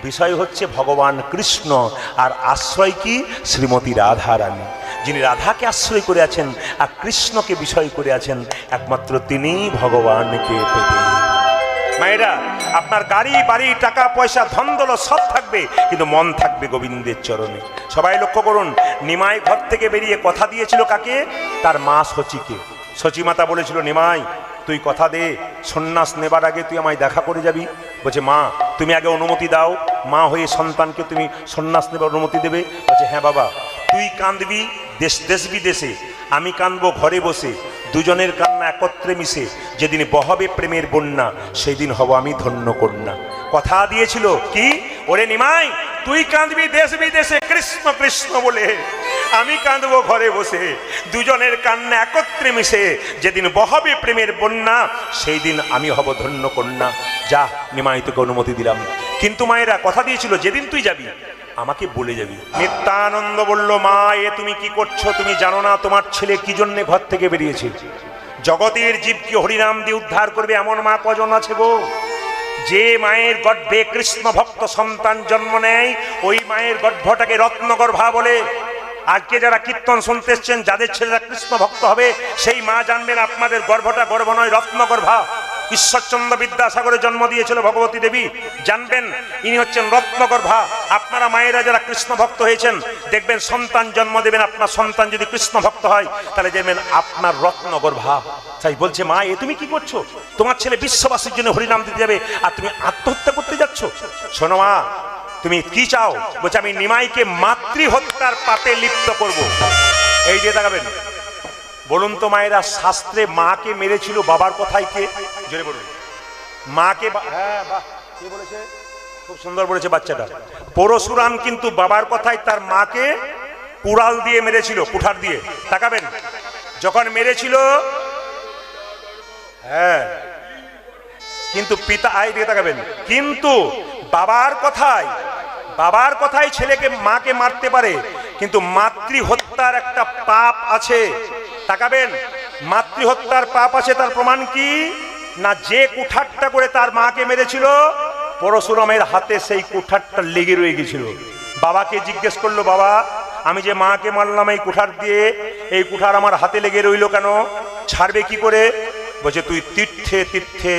বিষয় হচ্ছে ভগবান কৃষ্ণ, আর আশ্রয় কি? শ্রীমতী রাধা রানী। যিনি রাধাকে আশ্রয় করে আছেন আর কৃষ্ণকে বিষয় করে আছেন, একমাত্র তিনিই ভগবানকে পেতে। মায়েরা, আপনার গাড়ি বাড়ি টাকা পয়সা ধন দৌলত সব থাকবে, কিন্তু মন থাকবে গোবিন্দের চরণে। সবাই লক্ষ্য করুন, নিমাই ঘর থেকে বেরিয়ে কথা দিয়েছিল কাকে? তার মা শচীকে। শচী মাতা বলেছিল, নিমাই তুই কথা দে, সন্ন্যাস নেবার আগে তুই আমায় দেখা করে যাবি। বলছে, মা তুমি আগে অনুমতি দাও, মা হয়ে সন্তানকে তুমি সন্ন্যাস নেবার অনুমতি দেবে? বলছে, হ্যাঁ বাবা, তুই কাঁদবি দেশ দেশ বিদেশে, আমি কাঁদবো ঘরে বসে, দুজনের কান্না একত্রে মিশে যেদিন বহবে প্রেমের বন্যা, সেই দিন হব আমি ধন্য কন্যা। কথা দিয়েছিল কি? ওরে নিমাই তুই কাঁদবি দেশ বিদেশে কৃষ্ণ কৃষ্ণ বলে, আমি কাঁদবো ঘরে বসে, দুজনের কান্না একত্রে মিশে যেদিন বহবে প্রেমের বন্যা, সেই দিন আমি হব ধন্য কন্যা। যা নিমাই, তোকে অনুমতি দিলাম। কিন্তু মায়েরা কথা দিয়েছিল, যেদিন তুই যাবি আমাকে বলে যাবি। নিত্যানন্দ বলল, মা এ তুমি কি করছো? তুমি জানো না তোমার ছেলে কি জন্য ঘর থেকে বেরিয়েছে? জগতের জীবকে হরিনাম দিয়ে উদ্ধার করবে এমন মা কজন আছে গো? যে মায়ের গর্ভে কৃষ্ণ ভক্ত সন্তান জন্ম নেয়, ওই মায়ের গর্ভটাকে রত্নগর্ভা বলে। আজকে যারা কীর্তন শুনতে এসছেন, যাদের ছেলেরা কৃষ্ণ ভক্ত হবে, সেই মা জানবেন আপনাদের গর্ভটা গর্ভ নয়, রত্নগর্ভা। ঈশ্বরচন্দ্র বিদ্যাসাগরের জন্ম দিয়েছিল ভগবতী দেবী, জানবেন ইনি হচ্ছেন রত্নগর্ভা। আপনারা মায়েরা যারা কৃষ্ণ ভক্ত হয়েছেন, দেখবেন সন্তান জন্ম দেবেন, আপনার সন্তান যদি কৃষ্ণ ভক্ত হয় তাহলে দেখবেন আপনার রত্নগর্ভা। তাই বলছে, মা এ তুমি কি করছো? তোমার ছেলে বিশ্ববাসীর জন্য হরিনাম দিতে যাবে আর তুমি আত্মহত্যা করতে যাচ্ছ। শোনো মা, তুমি কি চাও? বলছে, আমি নিমাইকে মাতৃহত্যার পাপে লিপ্ত করব। এই দিয়ে দেখাবেন। বলুন তো মায়েরা, শাস্ত্রে মাকে মেরেছিল বাবার কথায় কে? জোরে বলুন। মাকে, হ্যাঁ বাহ, কে বলেছে? খুব সুন্দর বলেছে বাচ্চাটা। পরশুরাম কিন্তু বাবার কথায় তার মাকে কুড়াল দিয়ে মেরেছিল, কুঠার দিয়ে। তাকাবেন, যখন মেরেছিল, হ্যাঁ, কিন্তু পিতা, আয় দিয়ে তাকাবেন, কিন্তু বাবার কথায় ছেলেকে মাকে মারতে পারে, কিন্তু মাতৃহত্যার একটা পাপ আছে। তাকাবেন, মাতৃহত্যার পাপ আছে। তার প্রমাণ কি? না, যে কুঠারটা করে তার মাকে মেরেছিল, পরশুরামের হাতে সেই কুঠারটা লেগে রয়ে গেছিল। বাবাকে জিজ্ঞেস করলো, বাবা আমি যে মাকে মারলাম এই কুঠার দিয়ে, এই কুঠার আমার হাতে লেগে রইল কেন? ছাড়বে কি করে? বলছে, তুই তীর্থে তীর্থে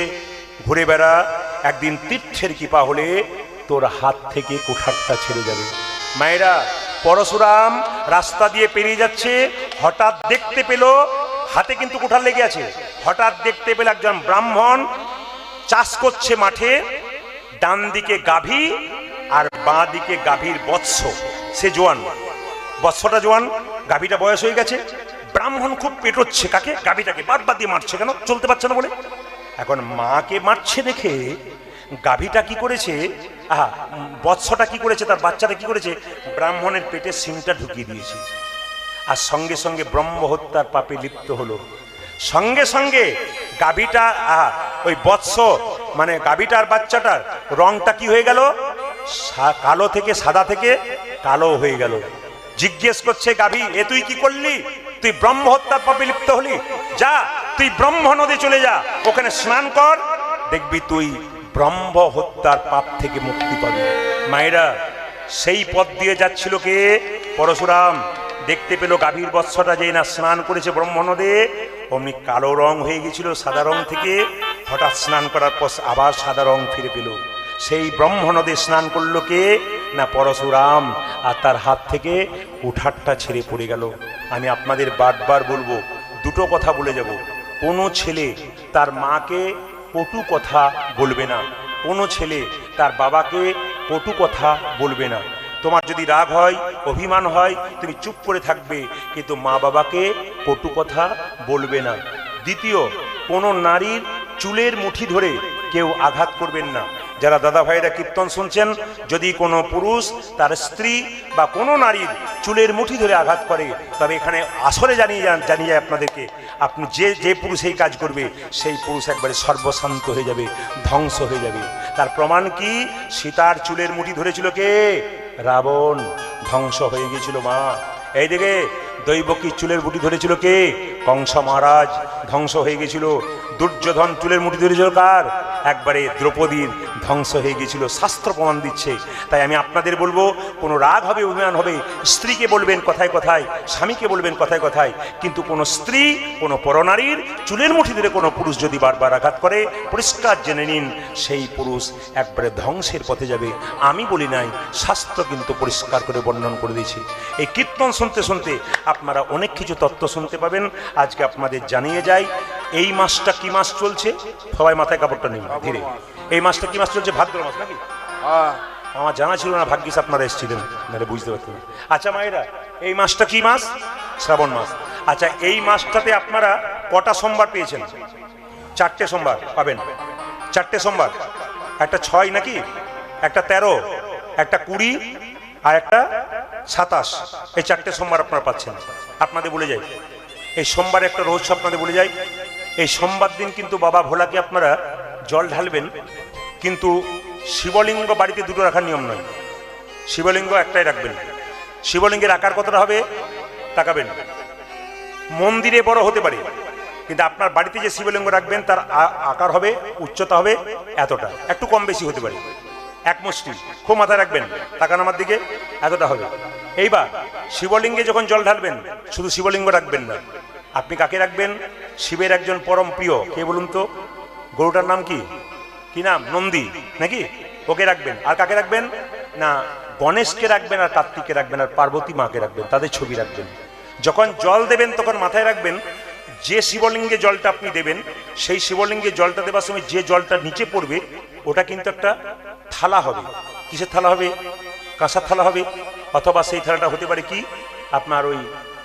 ঘুরে বেড়া, একদিন তীর্থের কৃপা হলে তোর হাত থেকে কুঠারটা ছেড়ে যাবে। মায়েরা, পরশুরাম রাস্তা দিয়ে পেরিয়ে যাচ্ছে, হঠাৎ দেখতে পেল হাতে কিন্তু কুঠার লেগে আছে। হঠাৎ দেখতে পেল একজন ব্রাহ্মণ চাষ করছে মাঠে, ডান দিকে গাভী আর বাঁ দিকে গাভীর বৎস। সে জোয়ান, বৎসটা জোয়ান, গাভীটা বয়স হয়ে গেছে। ব্রাহ্মণ খুব পেটোচ্ছে কাকে? গাভীটাকে। বারবার দিয়ে মারছে, কেন? চলতে পারছে না বলে। এখন মাকে মারছে দেখে গাভীটা কি করেছে, বৎসটা কি করেছে, তার বাচ্চাটা কি করেছে, ব্রাহ্মণের পেটে সিংটা ঢুকিয়ে দিয়েছে। আর সঙ্গে সঙ্গে ব্রহ্ম হত্যার পাপে লিপ্ত হলো। সঙ্গে সঙ্গে গাভীটা, ওই বৎস মানে গাভীটার বাচ্চাটার রংটা কি হয়ে গেল? কালো থেকে সাদা থেকে কালো হয়ে গেল। জিজ্ঞেস করছে গাভী, এ তুই কি করলি? তুই ব্রহ্ম হত্যার পাপে লিপ্ত হলি। যা, তুই ব্রহ্ম নদী চলে যা, ওখানে স্নান কর, দেখবি তুই ব্রহ্ম হত্যার পাপ থেকে মুক্তি পাবি। মায়েরা, সেই পথ দিয়ে যাচ্ছিল কে? পরশুরাম। দেখতে পেল গাভীর বৎসটা যেই না স্নান করেছে ব্রহ্ম নদে, অমনি কালো রং হয়ে গেছিল সাদা রং থেকে। হঠাৎ স্নান করার পর আবার সাদা রং ফিরে পেল। সেই ব্রহ্ম নদে স্নান করলো কে? না পরশুরাম। আর তার হাত থেকে কুঠারটা ছেড়ে পড়ে গেল। আমি আপনাদের বারবার বলবো, দুটো কথা বলে যাব। কোনো ছেলে তার মাকে কটু কথা বলবে না, কোনো ছেলে তার বাবাকে কটু কথা বলবে না। তোমার যদি রাগ হয়, অভিমান হয়, তুমি চুপ করে থাকবে, কিন্তু মা বাবাকে কটু কথা বলবে না। দ্বিতীয়, কোনো নারীর চুলের মুঠি ধরে কেউ আঘাত করবেন না। যারা দাদা ভাইরা কীর্তন শুনছেন, যদি কোনো পুরুষ তার স্ত্রী বা কোনো নারীর চুলের মুঠি ধরে আঘাত করে, তবে এখানে আসলে জানিয়ে যায় আপনাদেরকে, আপনি যে পুরুষ এই কাজ করবে সেই পুরুষ একবারে সর্বশান্ত হয়ে যাবে, ধ্বংস হয়ে যাবে। তার প্রমাণ কি? সীতার চুলের মুঠি ধরেছিল কে? রাবণ। ধ্বংস হয়ে গিয়েছিল মা। এইদিকে দৈবকীর চুলের মুঠি ধরেছিল কে? কংস মহারাজ। ধ্বংস হয়ে গেছিল। দুর্যোধন চুলের মুঠি ধরেছিল কার? একবারে দ্রৌপদীর। ধ্বংস হয়ে গিয়েছিল। শাস্ত্র প্রমাণ দিচ্ছে। তাই আমি আপনাদের বলবো, কোনো রাগ হবে, অভিমান হবে, স্ত্রীকে বলবেন কথায় কথায়, স্বামীকে বলবেন কথায় কথায়, কিন্তু কোনো স্ত্রী, কোনো পরনারীর চুলের মুঠি ধরে কোনো পুরুষ যদি বারবার আঘাত করে, পরিষ্কার জেনে নিন সেই পুরুষ একবারে ধ্বংসের পথে যাবে। আমি বলি নাই, শাস্ত্র কিন্তু পরিষ্কার করে বর্ণন করে দিয়েছে। এই কীর্তন শুনতে শুনতে আপনারা অনেক কিছু তত্ত্ব শুনতে পাবেন। আজকে আপনাদের জানিয়ে যাই, এই মাসটা কি মাস চলছে? সবাই মাথায় কাপড়টা নিন ধীরে। এই মাসটা কি মাস চলছে? ভাদ্র মাস নাকি? আমার জানা ছিল না, ভাগ্যিস আপনারা এসেছিলেন, নাহলে বুঝতে পারতেন। আচ্ছা মায়েরা, এই মাসটা কি মাস? শ্রাবণ মাস। আচ্ছা, এই মাসটাতে আপনারা কটা সোমবার পেয়েছেন? 4টে সোমবার পাবেন। 4টে সোমবার, একটা 6 নাকি, একটা 13, একটা 20 আর একটা 27। এই 4টে সোমবার আপনারা পাচ্ছেন। আপনাদের বলে যাই, এই সোমবার একটা রহস্য আপনাদের বলে যাই। এই সোমবার দিন কিন্তু বাবা ভোলাকে আপনারা জল ঢালবেন, কিন্তু শিবলিঙ্গ বাড়িতে দুটো রাখার নিয়ম নয়। শিবলিঙ্গ একটাই রাখবেন। শিবলিঙ্গের আকার কতটা হবে তাকাবেন। মন্দিরে বড় হতে পারে, কিন্তু আপনার বাড়িতে যে শিবলিঙ্গ রাখবেন তার আকার হবে, উচ্চতা হবে এতটা, একটু কম বেশি হতে পারে, এক মুষ্টি। খুব মাথায় রাখবেন, তাকান আমার দিকে, এতটা হবে। এইবার শিবলিঙ্গে যখন জল ঢালবেন, শুধু শিবলিঙ্গ রাখবেন না, আপনি কাকে রাখবেন? শিবের একজন পরম প্রিয়, কে বলুন তো? গরুটার নাম কি? কি নাম? নন্দী নাকি? ওকে রাখবেন। আর কাকে রাখবেন? না, গণেশকে রাখবেন, আর কার্তিককে রাখবেন, আর পার্বতী মাকে রাখবেন, তাদের ছবি রাখবেন। যখন জল দেবেন তখন মাথায় রাখবেন, যে শিবলিঙ্গে জলটা আপনি দেবেন, সেই শিবলিঙ্গে জলটা দেওয়ার সময় যে জলটা নিচে পড়বে ওটা কিন্তু একটা থালা হবে। কিসের থালা হবে? কাঁসার থালা হবে, অথবা সেই থালাটা হতে পারে কি আপনার ওই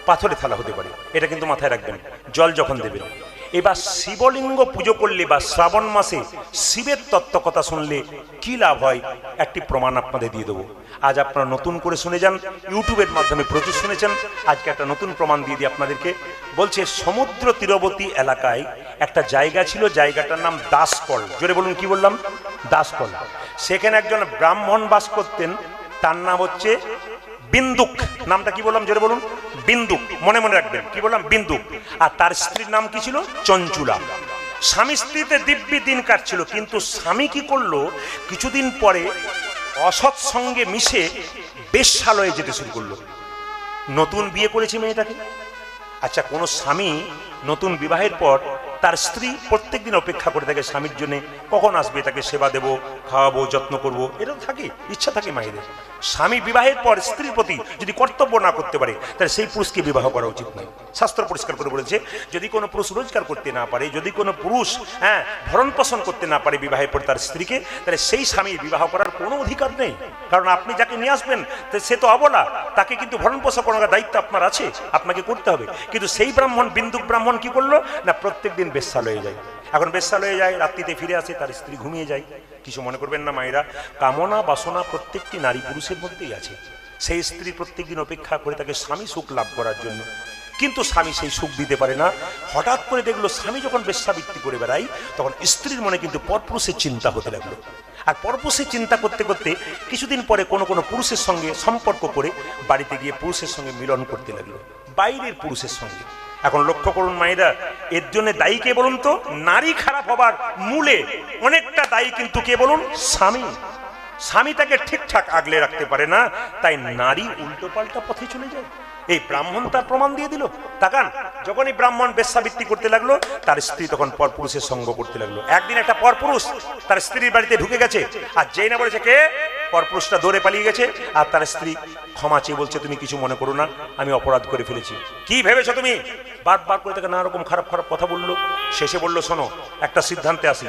পাথরের থালা হতে পারে। এটা কিন্তু মাথায় রাখবেন জল যখন দেবেন। এবার শিবলিঙ্গ পুজো করলে বা শ্রাবণ মাসে শিবের তত্ত্ব কথা শুনলে কি লাভ হয়, একটি প্রমাণ আপনাদের দিয়ে দেবো। আজ আপনারা নতুন করে শুনে যান, ইউটিউবের মাধ্যমে প্রচুর শুনেছেন, আজকে একটা নতুন প্রমাণ দিয়ে দিই আপনাদেরকে। বলছে সমুদ্র তীরবর্তী এলাকায় একটা জায়গা ছিল, জায়গাটার নাম দাসকল। জোরে বলুন, কি বললাম? দাসকল। সেখানে একজন ব্রাহ্মণ বাস করতেন, তার নাম হচ্ছে বিন্দুক। নামটা কি বললাম? জোরে বলুন, বিন্দুক। মনে মনে রাখবেন, কি বললাম? বিন্দুক। আর তার স্ত্রীর নাম কি ছিল? চঞ্চুলা। স্বামী স্ত্রীতে দিব্যি দিন কাটছিল, কিন্তু স্বামী কি করলো, কিছুদিন পরে অসৎ সঙ্গে মিশে বেশ্যালয়ে যেতে শুরু করলো। নতুন বিয়ে করেছে মেয়েটাকে। আচ্ছা, কোনো স্বামী নতুন বিবাহের পর তার স্ত্রী প্রত্যেকদিন অপেক্ষা করে থাকে স্বামীর জন্য, কখন আসবে, তাকে সেবা দেব, খাওয়াবো, যত্ন করবো, এরকম থাকে, ইচ্ছা থাকে মায়েদের। স্বামী বিবাহের পর স্ত্রীর প্রতি যদি কর্তব্য না করতে পারে, তাহলে সেই পুরুষকে বিবাহ করা উচিত নয়। শাস্ত্র পরিষ্কার করে বলেছে, যদি কোনো পুরুষ রোজগার করতে না পারে, যদি কোনো পুরুষ ভরণ পোষণ করতে না পারে বিবাহের পর তার স্ত্রীকে, তাহলে সেই স্বামী বিবাহ করার কোনো অধিকার নেই। কারণ আপনি যাকে নিয়ে আসবেন সে তো অবলা, তাকে কিন্তু ভরণ পোষণ করার দায়িত্ব আপনার আছে, আপনাকে করতে হবে। কিন্তু সেই ব্রাহ্মণ, বিন্দুক ব্রাহ্মণ কি করলো না, প্রত্যেকদিন বেশ্যালয়ে যায়। এখন বেশ্যালয়ে যায়, রাত্রিতে ফিরে আসে, তার স্ত্রী ঘুমিয়ে যায়। কিছু মনে করবেন না মায়েরা, কামনা বাসনা প্রত্যেকটি নারী পুরুষের মধ্যেই আছে। সেই স্ত্রী প্রত্যেকদিন অপেক্ষা করে তাকে স্বামী সুখ লাভ করার জন্য, কিন্তু স্বামী সেই সুখ দিতে পারে না। হঠাৎ করে দেখলো স্বামী যখন বেশ্যাবৃত্তি করে বেড়ায়, তখন স্ত্রীর মনে কিন্তু পরপুরুষের চিন্তা হতে লাগলো। আর পরপুরুষের চিন্তা করতে করতে কিছুদিন পরে কোনো কোনো পুরুষের সঙ্গে সম্পর্ক করে বাড়িতে গিয়ে পুরুষের সঙ্গে মিলন করতে লাগলো, বাইরের পুরুষের সঙ্গে। এখন লক্ষ্য করুন মায়েরা, এর জন্য দায়ী কে বলুন তো? নারী খারাপ হবার মূলে অনেকটা দায়ী কিন্তু কে বলুন? স্বামী। স্বামী তাকে ঠিকঠাক আগলে রাখতে পারে না, তাই নারী উল্টো পাল্টা পথে চলে যায়। এই ব্রাহ্মণ তার প্রমাণ দিয়ে দিল। তাকান, যখন এই ব্রাহ্মণ বেশ্যাবৃত্তি করতে লাগলো, তার স্ত্রী তখন পরপুরুষের সঙ্গ করতে লাগলো। একদিন একটা পরপুরুষ তার স্ত্রীর বাড়িতে ঢুকে গেছে, আর যেই না বলেছে কে, পরপুরুষটা দৌড়ে পালিয়ে গেছে। আর তার স্ত্রী ক্ষমা চেয়ে বলছে, তুমি কিছু মনে করো না, আমি অপরাধ করে ফেলেছি। কি ভেবেছো তুমি? বারবার করে তাকে নানা রকম খারাপ খারাপ কথা বললো। শেষে বললো, শোনো, একটা সিদ্ধান্তে আসি,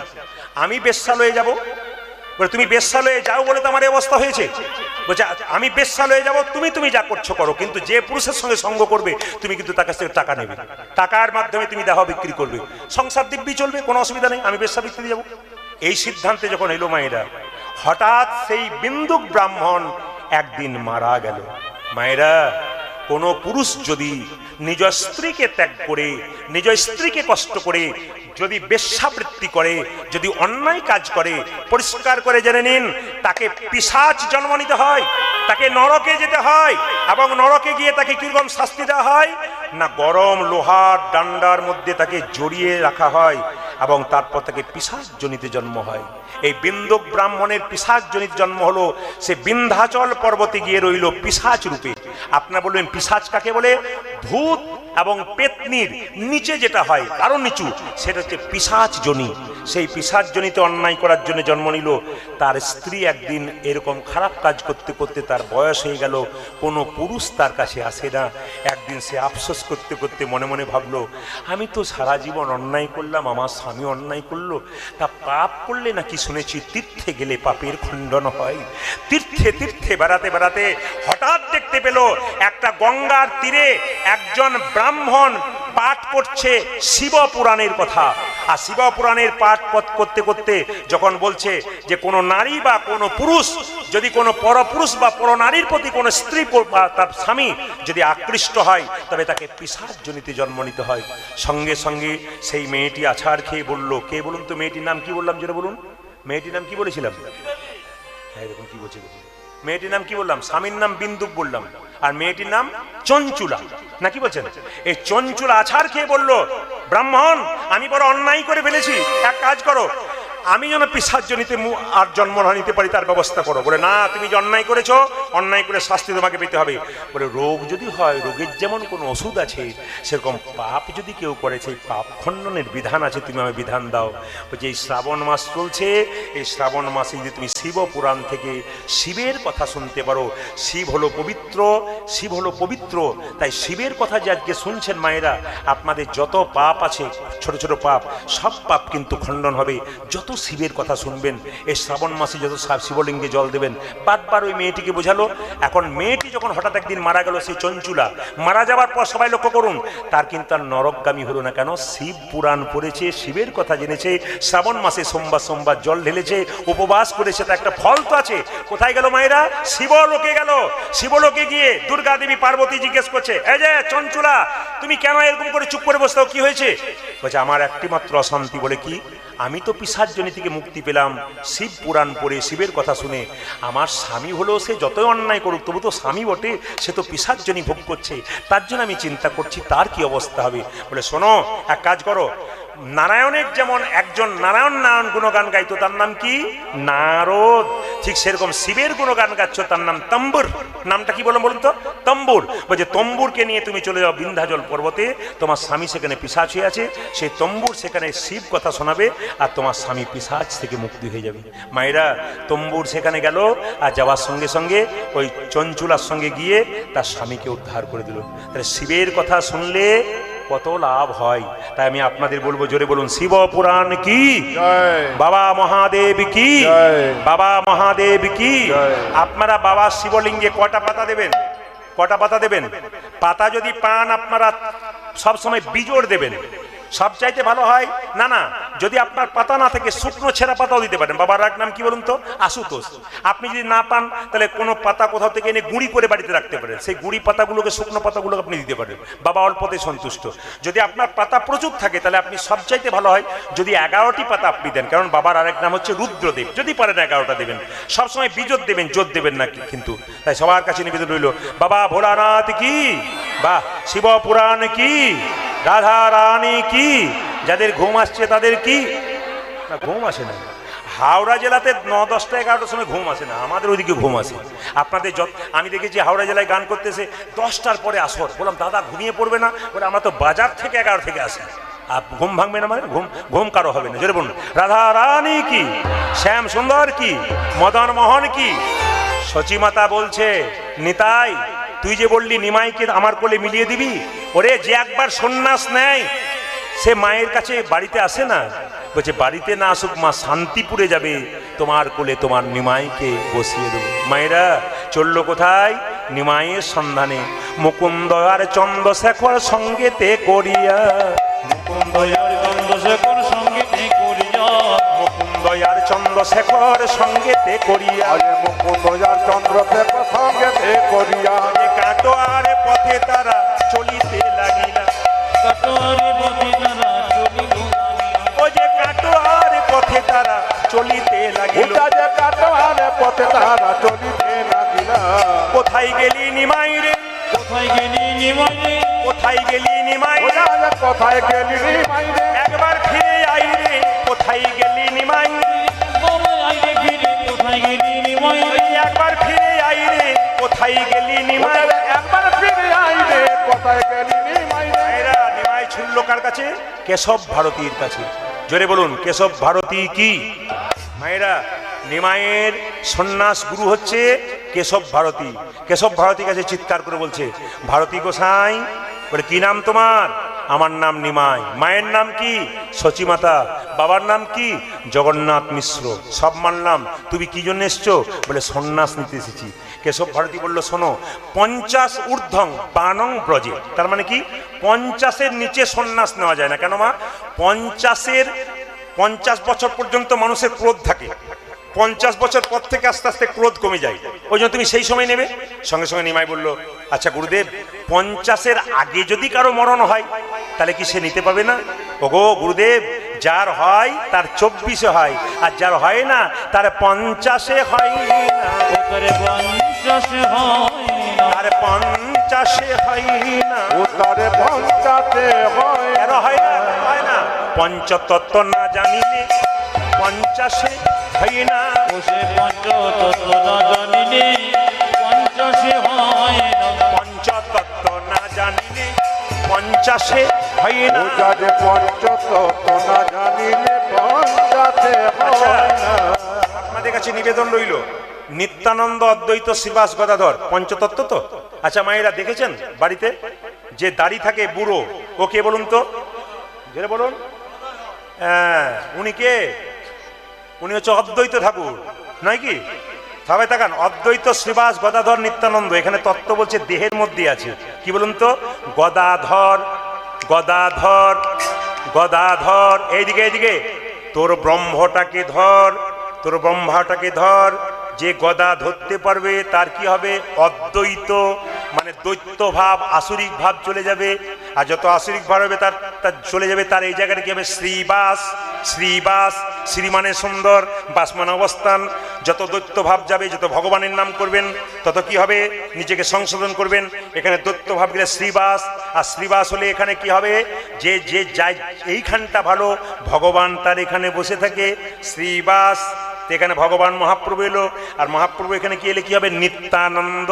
আমি বেশ্যালয়ে যাব। তুমি বেশ্যালয়ে যাও বলে তো আমার এই অবস্থা হয়েছে। বলছে, আমি বেশ্যালয়ে যাব, তুমি যা করছো করো, কিন্তু যে পুরুষের সঙ্গে সঙ্গ করবে তুমি কিন্তু তার কাছ থেকে টাকা নেবে, টাকার মাধ্যমে তুমি দেহ বিক্রি করবে, সংসার দিব্যি চলবে, কোনো অসুবিধা নেই, আমি বেশ্যাবৃত্তি যাবো। এই সিদ্ধান্তে যখন এলো মায়েরা, হঠাৎ সেই বিন্দুক ব্রাহ্মণ একদিন মারা গেল। মায়েরা, কোন পুরুষ যদি নিজ স্ত্রীকে ত্যাগ করে, নিজ স্ত্রীকে কষ্ট করে যদি বেশ্যাবৃত্তি করে, যদি অন্যায় কাজ করে, পরিষ্কার করে জেনে নিন তাকে পিশাচ জন্ম নিতে হয়, তাকে নরকে যেতে হয়। এবং নরকে গিয়ে তাকে কিরকম শাস্তি দেওয়া হয় না, গরম লোহার ডান্ডার মধ্যে তাকে জড়িয়ে রাখা হয় এবং তারপর তাকে পিশাচ জনিতে জন্ম হয়। এই বিন্দুক ব্রাহ্মণের পিশাচ জনিত জন্ম হলো, সে বিন্ধ্যাচল পর্বতে গিয়ে রইল পিশাচ রূপে। আপনারা বলবেন পিশাচ কাকে বলে? ভূত এবং পেতনির নিচে যেটা হয় আরো নিচু, সেটা হচ্ছে পিশাচ জনি। সেই পিশাচ জনিতে অন্যায় করার জন্য জন্ম নিল। তার স্ত্রী একদিন এরকম খারাপ কাজ করতে করতে তার বয়স হয়ে গেল, কোনো পুরুষ তার কাছে আসে না। একদিন সে আফসোস করতে করতে মনে মনে ভাবলো, আমি তো সারা জীবন অন্যায় করলাম, আমার স্বামী অন্যায় করলো, তা পাপ করলে নাকি শুনেছি তীর্থে গেলে পাপের খণ্ডন হয়। তীর্থে তীর্থে বেড়াতে বেড়াতে হঠাৎ দেখতে পেল একটা গঙ্গার তীরে একজন ব্রাহ্মণ পাঠ করছে শিব পুরাণের কথা। আর শিব পুরাণের পাঠ করতে করতে যখন বলছে যে কোনো নারী বা কোনো পুরুষ যদি কোনো পরপুরুষ বা পরনারীর প্রতি কোনো স্ত্রী বা তার স্বামী যদি আকৃষ্ট হয়, তবে তাকে পিশাচ জনিতে জন্ম নিতে হয়। সঙ্গে সঙ্গে সেই মেয়েটি আছাড় খেয়ে বলল, কে বলুন তো মেয়েটির নাম কি বললাম, যেটা বলুন মেয়েটির নাম কি বলেছিলাম? হ্যাঁ, এরকম কি বলছে মেয়েটির নাম কি বললাম? স্বামীর নাম বিন্দুক বললাম, আর মেয়েটির নাম চঞ্চুলা, নাকি বলছেন? এই চঞ্চুলা আছাড় খেয়ে বলল, ব্রাহ্মণ আমি বড় অন্যায় করে ফেলেছি, এক কাজ করো, আমি যেন পিশাচ জনিতে আর জন্ম না নিতে পারি তার ব্যবস্থা করো। বলে, না, তুমি যে অন্যায় করেছো, অন্যায় করে শাস্তি তোমাকে পেতে হবে। বলে, রোগ যদি হয়, রোগের যেমন কোনো ওষুধ আছে, সেরকম পাপ যদি কেউ করে, সেই পাপ খণ্ডনের বিধান আছে, তুমি আমায় বিধান দাও। বলছে, এই শ্রাবণ মাস চলছে, এই শ্রাবণ মাসে যদি তুমি শিব পুরাণ থেকে শিবের কথা শুনতে পারো, শিব হলো পবিত্র, শিব হলো পবিত্র, তাই শিবের কথা যে আজকে শুনছেন মায়েরা, আপনাদের যত পাপ আছে, ছোট ছোট পাপ, সব পাপ কিন্তু খণ্ডন হবে যত শিবের কথা শুনবেন। এই শ্রাবণ মাসে যত শিবলিঙ্গে জল দেবেন। বারবার ওই মেয়েটিকে বোঝালো। এখন মেয়েটি যখন হঠাৎ একদিন মারা গেল, সেই চঞ্চুলা মারা যাওয়ার পর সবাই লক্ষ্য করুন, তার কিন্তু আর নরকগামী হলো না। কেন? শিব পুরাণ পড়েছে, শিবের কথা জেনেছে, শ্রাবণ মাসে সোমবার সোমবার জল ঢেলেছে, উপবাস করেছে, তা একটা ফল তো আছে। কোথায় গেল মায়েরা? শিবলোকে গেল। শিবলোকে গিয়ে দুর্গা দেবী পার্বতী জিজ্ঞেস করছে, এই যে চঞ্চুলা, তুমি কেন এরকম করে চুপ করে বসতে, কি হয়েছে? বলছে, আমার একটি মাত্র অশান্তি। বলে, কি? আমি তো পিশাচ জনি থেকে মুক্তি পেলাম শিব পুরাণ পড়ে, শিবের কথা শুনে। আমার স্বামী হলো, সে যতই অন্যায় করুক, তবু তো স্বামী বটে, সে তো পিশাচ জনি ভোগ করছে, তার জন্য আমি চিন্তা করছি তার কি অবস্থা হবে। বলে, শোনো, এক কাজ করো, নারায়ণের যেমন একজন নারায়ণ নারায়ণ গুণগান গাইতো, তার নাম কি? নারদ। ঠিক সেরকম শিবের গুণগান গাচ্ছ, তার নাম তম্বুর। নামটা কি বলুন তো? তম্বুর। বলছে, তম্বুরকে নিয়ে তুমি চলে যাও বিন্ধ্যাচল পর্বতে, তোমার স্বামী সেখানে পিশাচ হয়ে আছে, সেই তম্বুর সেখানে শিব কথা শোনাবে, আর তোমার স্বামী পিশাচ থেকে মুক্তি হয়ে যাবে। মায়েরা, তম্বুর সেখানে গেল, আর যাওয়ার সঙ্গে সঙ্গে ওই চঞ্চুলার সঙ্গে গিয়ে তার স্বামীকে উদ্ধার করে দিল। তাহলে শিবের কথা শুনলে কত লাভ হয়। তাই আমি আপনাদের বলবো, জোরে বলুন, শিব পুরাণ কি? বাবা মহাদেব কি? বাবা মহাদেব কি? আপনারা বাবা শিবলিঙ্গে কটা পাতা দেবেন? কটা পাতা দেবেন? পাতা যদি পান, আপনারা সবসময় বিজোড় দেবেন, সবচাইতে ভালো হয়। না না, যদি আপনার পাতা না থাকে, শুকনো ছেঁড়া পাতাও দিতে পারেন। বাবার এক নাম কি বলুন তো? আশুতোষ। আপনি যদি না পান, তাহলে কোনো পাতা কোথাও থেকে এনে গুঁড়ি করে বাড়িতে রাখতে পারেন, সেই গুঁড়ি পাতাগুলোকে, শুকনো পাতাগুলোকে আপনি দিতে পারেন। বাবা অল্পতে সন্তুষ্ট। যদি আপনার পাতা প্রচুর থাকে, তাহলে আপনি সবচাইতে ভালো হয় যদি 11টি পাতা আপনি দেন, কারণ বাবার আরেক নাম হচ্ছে রুদ্রদেব। যদি পারেন 11টা দেবেন, সবসময় বিজোর দেবেন, জোর দেবেন না কিন্তু। তাই সবার কাছে নিবেদন রইল, বাবা ভোলানাথ কি, বা শিব পুরাণ কি, রাধা রানী কি। যাদের ঘুম আসছে তাদের কি? না, ঘুম আসে না। হাওড়া জেলাতে 9, 10টা, 11টার সময় ঘুম আসে না, আমাদের ওইদিকে ঘুম আসে। আপনাদের আমি দেখেছি হাওড়া জেলায় গান করতেছে 10টার পরে আসর। বললাম, দাদা ঘুমিয়ে পড়বে না? বলে, আমরা তো বাজার থেকে 11 থেকে আসি। আর ঘুম ভাঙবে না মানে? ঘুম কারো হবে না। জোরে বলুন, রাধা রানী কি, শ্যাম সুন্দর কি, মদন মোহন কি। সচিমাতা বলছে, নিতাই, তুই যে বললি নিমাইকে আমার কোলে মিলিয়ে দিবি, ওরে যে একবার সন্ন্যাস নেয় সে মায়ের কাছে বাড়িতে আসে না। বলছে, বাড়িতে না আসুক, মা শান্তিপুরে যাবে, তোমার কোলে তোমার নিমাইকে বসিয়ে দেবো। মায়েরা চলল কোথায়? নিমাইয়ের সন্ধানে। মুকুন্দ আর চন্দ্রশেখর সঙ্গেতে করিয়া, মুকুন্দ আর চন্দ্রশেখর সঙ্গেতে করিয়া, মুকুন্দ আর চন্দ্র চন্দ্রশেখর সঙ্গেতে করিয়া, মুকুন্দ আর চন্দ্রশেখর সঙ্গেতে করিয়া, কাটোয়ার পথে তারা চলিতে লাগিলা, ও যে কাটোয়ার পথে তারা চলিতে লাগিল, কাটোয়ার পথে তারা চলিতে লাগিলা। কোথায় গেলি নিমাই রে, কোথায় গেলি নিমাই রে, কোথায় গেলি নিমাই রে, কোথায় গেলি নিমাই রে, একবার ফিরে আই রে, কোথায় গেলি নিমাই রে, আইরে ফিরে কোথায় গেলি নিমাই রে, একবার ফিরে আই রে, কোথায় গেলি নিমাই রে, একবার ফিরে আই রে, কোথায় গেলি নিমাই রে। মায়েরা নিমাই ছুড়ল কার কাছে? কেশব ভারতীর কাছে। জোরে বলুন, কেশব ভারতী কি? মায়েরা, নিমাইয়ের সন্ন্যাস গুরু হচ্ছে কেশব ভারতী। কেশব ভারতীর কাছে চিৎকার করে বলছে, ভারতী গোসাই, বলে কি নাম তোমার? আমার নাম নিমাই। মায়ের নাম কি? সচিমাতা। বাবার নাম কি? জগন্নাথ মিশ্র। সব মানলাম, তুমি কি জন্য এসছো? বলে সন্ন্যাস নিতে এসেছি। কেশব ভারতী বলল, শোনো, 50 ঊর্ধ্বং বানং ব্রজে, তার মানে কি 50-এর নিচে সন্ন্যাস নেওয়া যায় না। কেন মা? 50 বছর পর্যন্ত মানুষের ক্রোধ থাকে, 50 বছর পর থেকে আস্তে আস্তে ক্রোধ কমে যায়, ওই জন্য তুমি সেই সময় নেবে। সঙ্গে সঙ্গে নিমাই বলল, আচ্ছা গুরুদেব, 50-এর আগে যদি কারো মরণ হয় তাহলে কি সে নিতে পাবে না? ওগো গুরুদেব, যার হয় তার 24-এ হয়, আর যার হয় না তার 50-এ হয় না, তার 50 হয় না, তার 50-এ হয় না, উত্তরে পঞ্চাতে হয় কেন হয় না? হয় না, পঞ্চতত্ত্ব না জানিলে 50-এ হয় না, বসে পঞ্চতত্ত্ব না জানিলে 50 হয় না, পঞ্চতত্ত্ব না জানিলে 50-এ হয় না। পঞ্চতত্ত্ব না জানিলে পঞ্চাতে হয় না। আপনাদের কাছে নিবেদন রইল, নিত্যানন্দ, অদ্বৈত, শ্রীবাস, গদাধর পঞ্চতত্ত্ব তো? আচ্ছা মায়েরা, দেখেছেন বাড়িতে যে দাড়ি থাকে বুড়ো, ও কে বলুন তো? যেটা বলুন, হ্যাঁ, উনি কে? উনি হচ্ছে অদ্বৈত ঠাকুর, নয় কি? সবাই তাকান, অদ্বৈত, শ্রীবাস, গদাধর, নিত্যানন্দ। এখানে তত্ত্ব বলছে দেহের মধ্যে আছে। কি বলুন তো? গদাধর, গদাধর, গদাধর। এইদিকে এইদিকে, তোর ব্রহ্মটাকে ধর, তোর ব্রহ্মাটাকে ধর। যে গদা ধরতে পারবে তার কি হবে? অদ্বৈত, মানে দৈত্য ভাব, আসুরিক ভাব চলে যাবে। আর যত আসুরিক ভাব হবে তার তার চলে যাবে, তার এই জায়গাটা কি হবে? শ্রীবাস। শ্রীবাস, শ্রী মানে সুন্দর, বাস মানে অবস্থান। যত দৈত্য ভাব যাবে, যত ভগবানের নাম করবেন, তত কি হবে? নিজেকে সংশোধন করবেন। এখানে দৈত্য ভাব গেলে শ্রীবাস, আর শ্রীবাস হলে এখানে কি হবে? যে যে যায় এইখানটা ভালো, ভগবান তার এখানে বসে থাকে, শ্রীবাস। এখানে ভগবান মহাপ্রভু এলো, আর মহাপ্রভু এখানে কি এলে কি হবে? নিত্যানন্দ।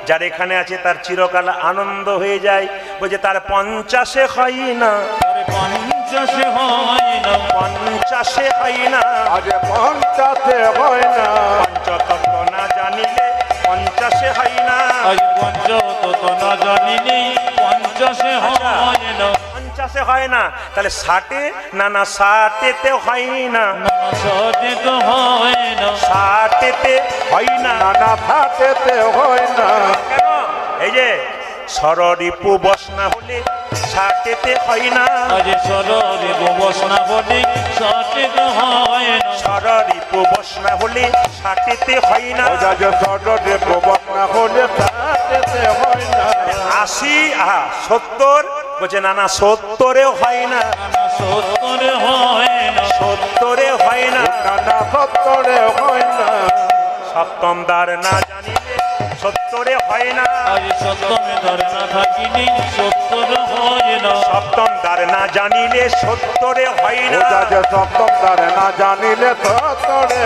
যার এখানে আছে তার চিরকাল আনন্দ হয়ে যায়। বলছে তার 50-এ হয় না, তার 50 হয় না, 50-এ হয় না, আজ পঞ্চাতে হয় না। পঞ্চতত্ত্ব না জানিলে 50-এ হয় না, আজ পঞ্চতত্ত্ব না জানিলে 50 হয় না, 50-এ হয় না। তাহলে 60-এ? না না, 60-এতে হয় না, না 60 তো হয় না, 60-এতে হয় না। নানা থাকেতে হয় না। কেন? এই যে সররিপু বসনা হলে 60-এতে হয় না, আজ সররে বসনা বলে 60 তো হয় না, সররিপু বসনা হলে 60-এতে হয় না, সরদে প্রবক না হলে থাকেতে হয় না। 80, 70 বলছে না না, 70-এ হয় না, না 70 হয় না, 70-এ হয় না। নানা সত্তরে হয় না। সপ্তম দ্বার না জানিলে 70-এ হয় না, আজ সপ্তমে ধরে না থাকিনি 70 হয় না, সপ্তম দ্বার না জানিলে 70-এ হয় না। সপ্তম দ্বারে না জানিলে সত্তরে